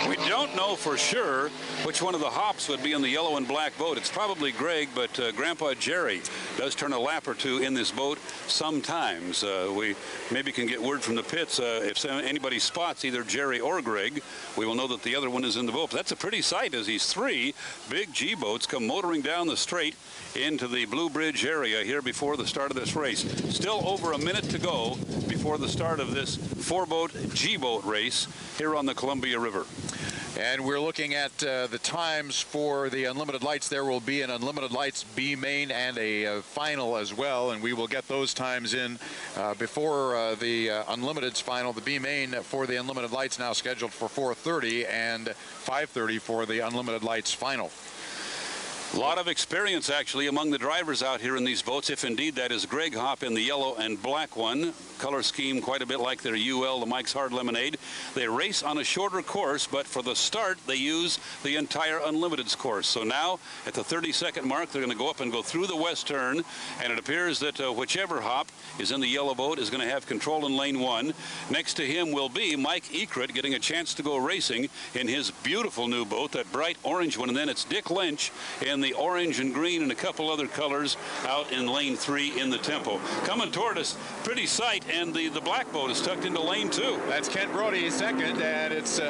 We don't know for sure which one of the Hops would be in the yellow and black boat. It's probably Greg, but Grandpa Jerry does turn a lap or 2 in this boat sometimes. We maybe can get word from the pits. If anybody spots either Jerry or Greg, we will know that the other one is in the boat. But that's a pretty sight as these 3 big G boats come motoring down the straight into the Blue Bridge area here before the start of this race. Still over a minute to go before the start of this 4-boat G-boat race here on the Columbia River. And we're looking at the times for the Unlimited Lights. There will be an Unlimited Lights B main and a final as well, and we will get those times in before the Unlimited's final. The B main for the Unlimited Lights now scheduled for 4:30 and 5:30 for the Unlimited Lights final. A lot of experience, actually, among the drivers out here in these boats, if indeed that is Greg Hopp in the yellow and black one. Color scheme quite a bit like their UL, the Mike's Hard Lemonade. They race on a shorter course, but for the start, they use the entire Unlimited's course. So now, at the 30-second mark, they're going to go up and go through the west turn, and it appears that whichever Hopp is in the yellow boat is going to have control in lane 1. Next to him will be Mike Ekrit getting a chance to go racing in his beautiful new boat, that bright orange one, and then it's Dick Lynch in the orange and green and a couple other colors out in lane 3 in the tempo. Coming toward us, pretty sight, and the black boat is tucked into lane 2. That's Kent Brody second, and it's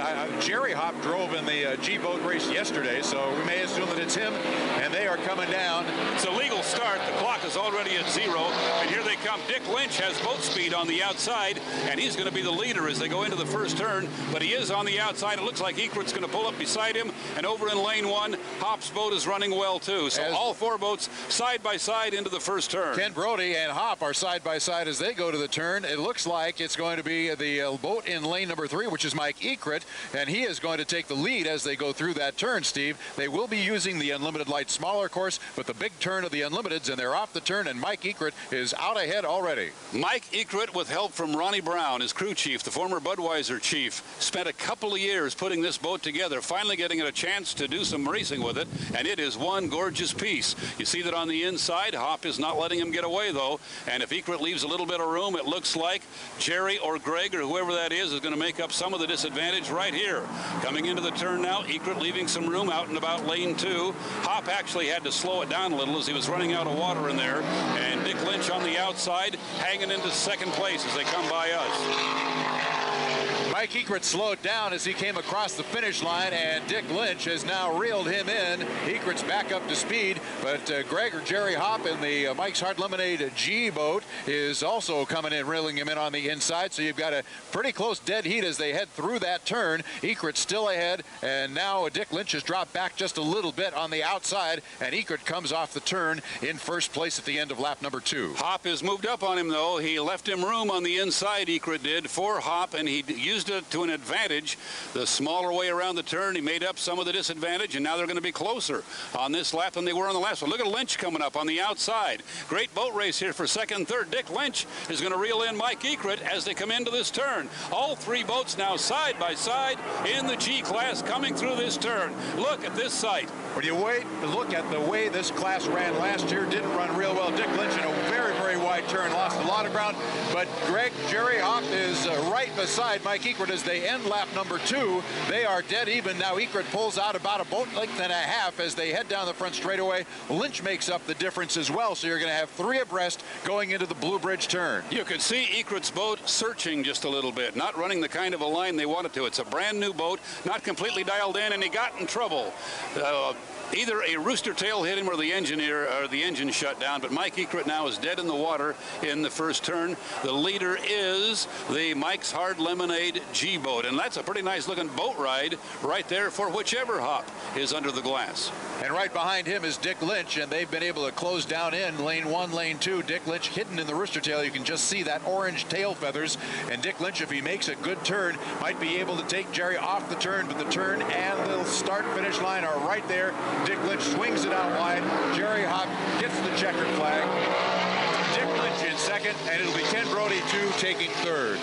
Jerry Hopp drove in the G boat race yesterday, so we may assume that it's him, and they are coming down. It's a legal start. The clock is already at 0, and here they come. Dick Lynch has boat speed on the outside, and he's going to be the leader as they go into the first turn, but he is on the outside. It looks like Ekrit's going to pull up beside him, and over in lane 1, Hopp's boat is running well too. So all 4 boats side by side into the first turn. Ken Brody and Hopp are side by side as they go to the turn. It looks like it's going to be the boat in lane number 3, which is Mike Ekrit, and he is going to take the lead as they go through that turn, Steve. They will be using the Unlimited Light smaller course, but the big turn of the Unlimiteds, and they're off the turn, and Mike Ekrit is out ahead already. Mike Ekrit, with help from Ronnie Brown, his crew chief, the former Budweiser chief, spent a couple of years putting this boat together, finally getting it a chance to do some racing with it, and it is one gorgeous piece. You see that on the inside. Hopp is not letting him get away, though, and if Ekrit leaves a little bit of room, it looks like Jerry or Greg or whoever that is going to make up some of the disadvantage right here. Coming into the turn now, Ekrit leaving some room out and about lane 2. Hopp actually had to slow it down a little as he was running out of water in there, and Dick Lynch on the outside hanging into second place as they come by us. Mike Ekrit slowed down as he came across the finish line, and Dick Lynch has now reeled him in. Ekrit's back up to speed, but Greg or Jerry Hopp in the Mike's Hard Lemonade G boat is also coming in, reeling him in on the inside. So you've got a pretty close dead heat as they head through that turn. Ekrit's still ahead, and now Dick Lynch has dropped back just a little bit on the outside, and Ekrit comes off the turn in first place at the end of lap number 2. Hopp has moved up on him, though. He left him room on the inside, Ekrit did, for Hopp, and he used it to an advantage. The smaller way around the turn, he made up some of the disadvantage, and now they're going to be closer on this lap than they were on the last one. Look at Lynch coming up on the outside. Great boat race here for second and third. Dick Lynch is going to reel in Mike Ekrit as they come into this turn. All 3 boats now side by side in the G class coming through this turn. Look at this sight. When you look at the way this class ran last year, didn't run real well. Dick Lynch in a very, very wide turn, lost a lot of ground, but Jerry Hopp is right beside Mike Ekrit as they end lap number 2. They are dead even. Now Ekrit pulls out about a boat length and a half as they head down the front straightaway. Lynch makes up the difference as well, so you're going to have 3 abreast going into the Blue Bridge turn. You can see Ekrit's boat searching just a little bit, not running the kind of a line they wanted to. It's a brand new boat, not completely dialed in, and he got in trouble. Either a rooster tail hit him or the engine shut down, but Mike Ekrit now is dead in the water in the first turn. The leader is the Mike's Hard Lemonade G boat, and that's a pretty nice looking boat ride right there for whichever Hopp is under the glass. And right behind him is Dick Lynch, and they've been able to close down in lane 1, lane 2. Dick Lynch hidden in the rooster tail. You can just see that orange tail feathers, and Dick Lynch, if he makes a good turn, might be able to take Jerry off the turn, but the turn and the start-finish line are right there. Dick Lynch swings it out wide. Jerry Hopp gets the checkered flag. Dick Lynch in second, and it'll be Ken Brody, 2, taking third.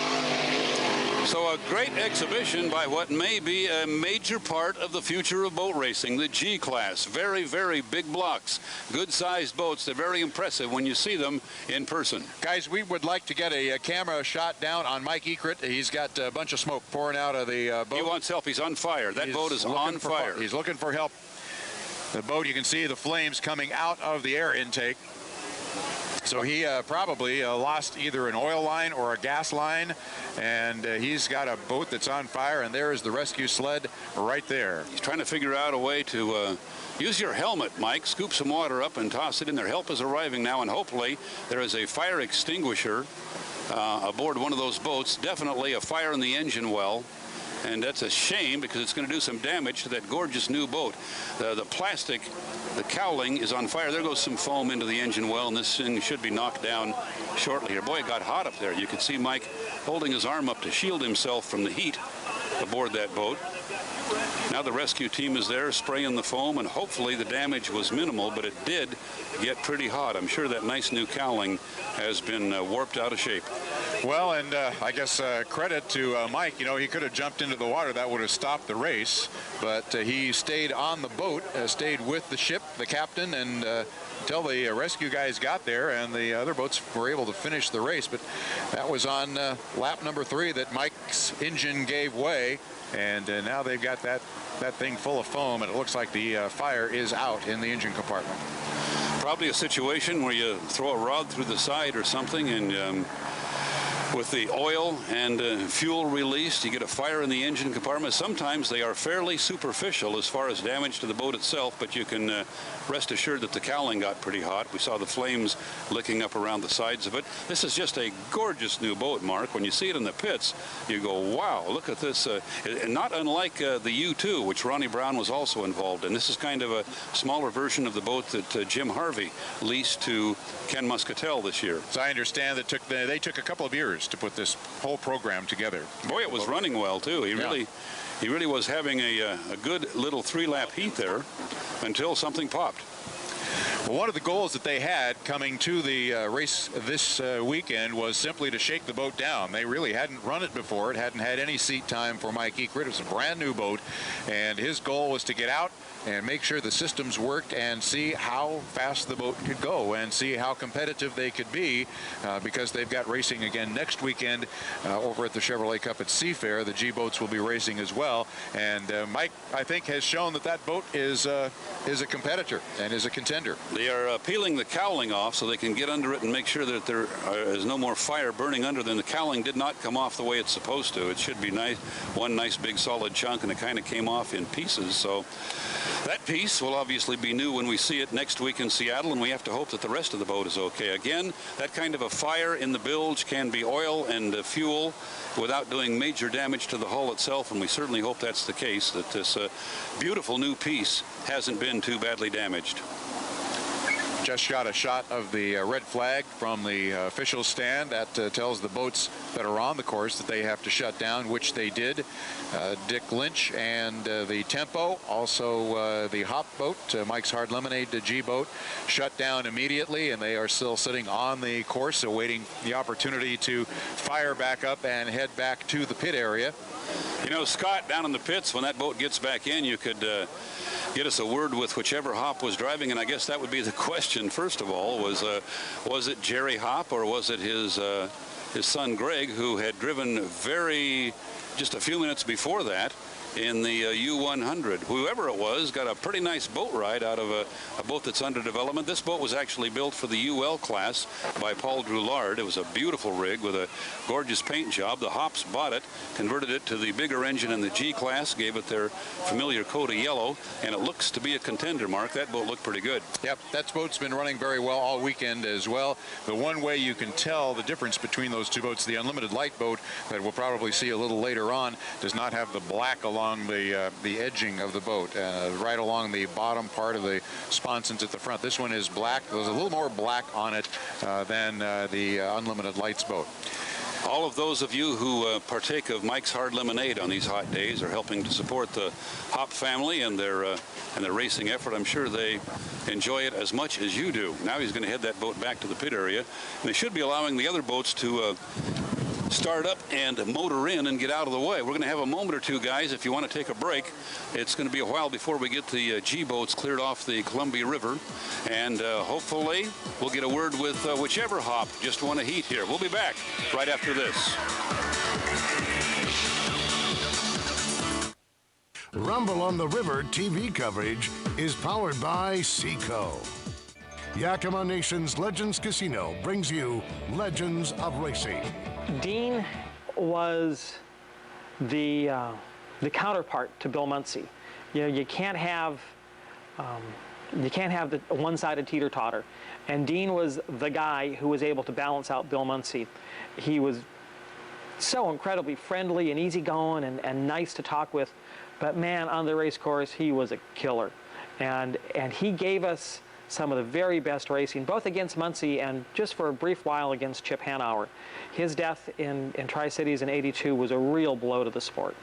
So a great exhibition by what may be a major part of the future of boat racing, the G class. Very, very big blocks, good-sized boats. They're very impressive when you see them in person. Guys, we would like to get a camera shot down on Mike Ekrit. He's got a bunch of smoke pouring out of the boat. He wants help. He's on fire. That boat is on fire. He's looking for help. The boat, you can see the flames coming out of the air intake. So he probably lost either an oil line or a gas line, and he's got a boat that's on fire, and there is the rescue sled right there. He's trying to figure out a way to use your helmet, Mike. Scoop some water up and toss it in there. Help is arriving now, and hopefully there is a fire extinguisher aboard one of those boats. Definitely a fire in the engine well. And that's a shame because it's going to do some damage to that gorgeous new boat. The plastic, the cowling is on fire. There goes some foam into the engine well, and this thing should be knocked down shortly here. Boy, it got hot up there. You could see Mike holding his arm up to shield himself from the heat aboard that boat. Now the rescue team is there spraying the foam, and hopefully the damage was minimal, but it did get pretty hot. I'm sure that nice new cowling has been warped out of shape. Well, and I guess credit to Mike. You know, he could have jumped into the water. That would have stopped the race, but he stayed on the boat, stayed with the ship, the captain, and until the rescue guys got there and the other boats were able to finish the race. But that was on lap number 3 that Mike's engine gave way, and now they've got that thing full of foam, and it looks like the fire is out in the engine compartment. Probably a situation where you throw a rod through the side or something, and with the oil and fuel released, you get a fire in the engine compartment. Sometimes they are fairly superficial as far as damage to the boat itself, but you can rest assured that the cowling got pretty hot. We saw the flames licking up around the sides of it. This is just a gorgeous new boat, Mark. When you see it in the pits, you go, wow, look at this. Not unlike the U2, which Ronnie Brown was also involved in. This is kind of a smaller version of the boat that Jim Harvey leased to Ken Muscatel this year. So I understand that they took a couple of years to put this whole program together. Boy, it was running well, too. He really was having a good little 3-lap heat there until something popped. Well, one of the goals that they had coming to the race this weekend was simply to shake the boat down. They really hadn't run it before. It hadn't had any seat time for Mike Eckert. It was a brand new boat, and his goal was to get out and make sure the systems worked and see how fast the boat could go and see how competitive they could be, because they've got racing again next weekend over at the Chevrolet Cup at Seafair. The G boats will be racing as well, and Mike, I think, has shown that boat is a competitor and is a contender. They are peeling the cowling off so they can get under it and make sure that there is no more fire burning under them. The cowling did not come off the way it's supposed to. It should be nice, one nice big solid chunk, and it kind of came off in pieces. So that piece will obviously be new when we see it next week in Seattle, and we have to hope that the rest of the boat is okay. Again, that kind of a fire in the bilge can be oil and fuel without doing major damage to the hull itself, and we certainly hope that's the case, that this beautiful new piece hasn't been too badly damaged. Just got a shot of the red flag from the official stand. That tells the boats that are on the course that they have to shut down, which they did. Dick Lynch and the Tempo, also the Hop boat, Mike's Hard Lemonade, the G boat, shut down immediately, and they are still sitting on the course awaiting the opportunity to fire back up and head back to the pit area. You know, Scott, down in the pits, when that boat gets back in, you could get us a word with whichever Hop was driving, and I guess that would be the question. First of all, was it Jerry Hop, or was it his son Greg, who had driven just a few minutes before that in the U100. Whoever it was got a pretty nice boat ride out of a boat that's under development. This boat was actually built for the UL class by Paul Droulard. It was a beautiful rig with a gorgeous paint job. The Hops bought it, converted it to the bigger engine in the G class, gave it their familiar coat of yellow, and it looks to be a contender, Mark. That boat looked pretty good. Yep, that boat's been running very well all weekend as well. The one way you can tell the difference between those two boats, the Unlimited Light boat that we'll probably see a little later on, does not have the black along the edging of the boat, right along the bottom part of the sponsons at the front. This one is black. There's a little more black on it than the Unlimited Lights boat. All of those of you who partake of Mike's Hard Lemonade on these hot days are helping to support the Hop family and their racing effort. I'm sure they enjoy it as much as you do. Now he's going to head that boat back to the pit area, and they should be allowing the other boats to start up and motor in and get out of the way. We're going to have a moment or two, guys, if you want to take a break. It's going to be a while before we get the G boats cleared off the Columbia River, and hopefully we'll get a word with whichever Hop just won a heat here. We'll be back right after this. Rumble on the River TV coverage is powered by Seaco. Yakima Nation's Legends Casino brings you Legends of Racing. Dean was the counterpart to Bill Munsey. You know, you can't have the one-sided teeter-totter, and Dean was the guy who was able to balance out Bill Munsey. He was so incredibly friendly and easygoing and nice to talk with, but man, on the race course he was a killer, and he gave us some of the very best racing, both against Munsey and just for a brief while against Chip Hanauer. His death in Tri-Cities in '82 was a real blow to the sport.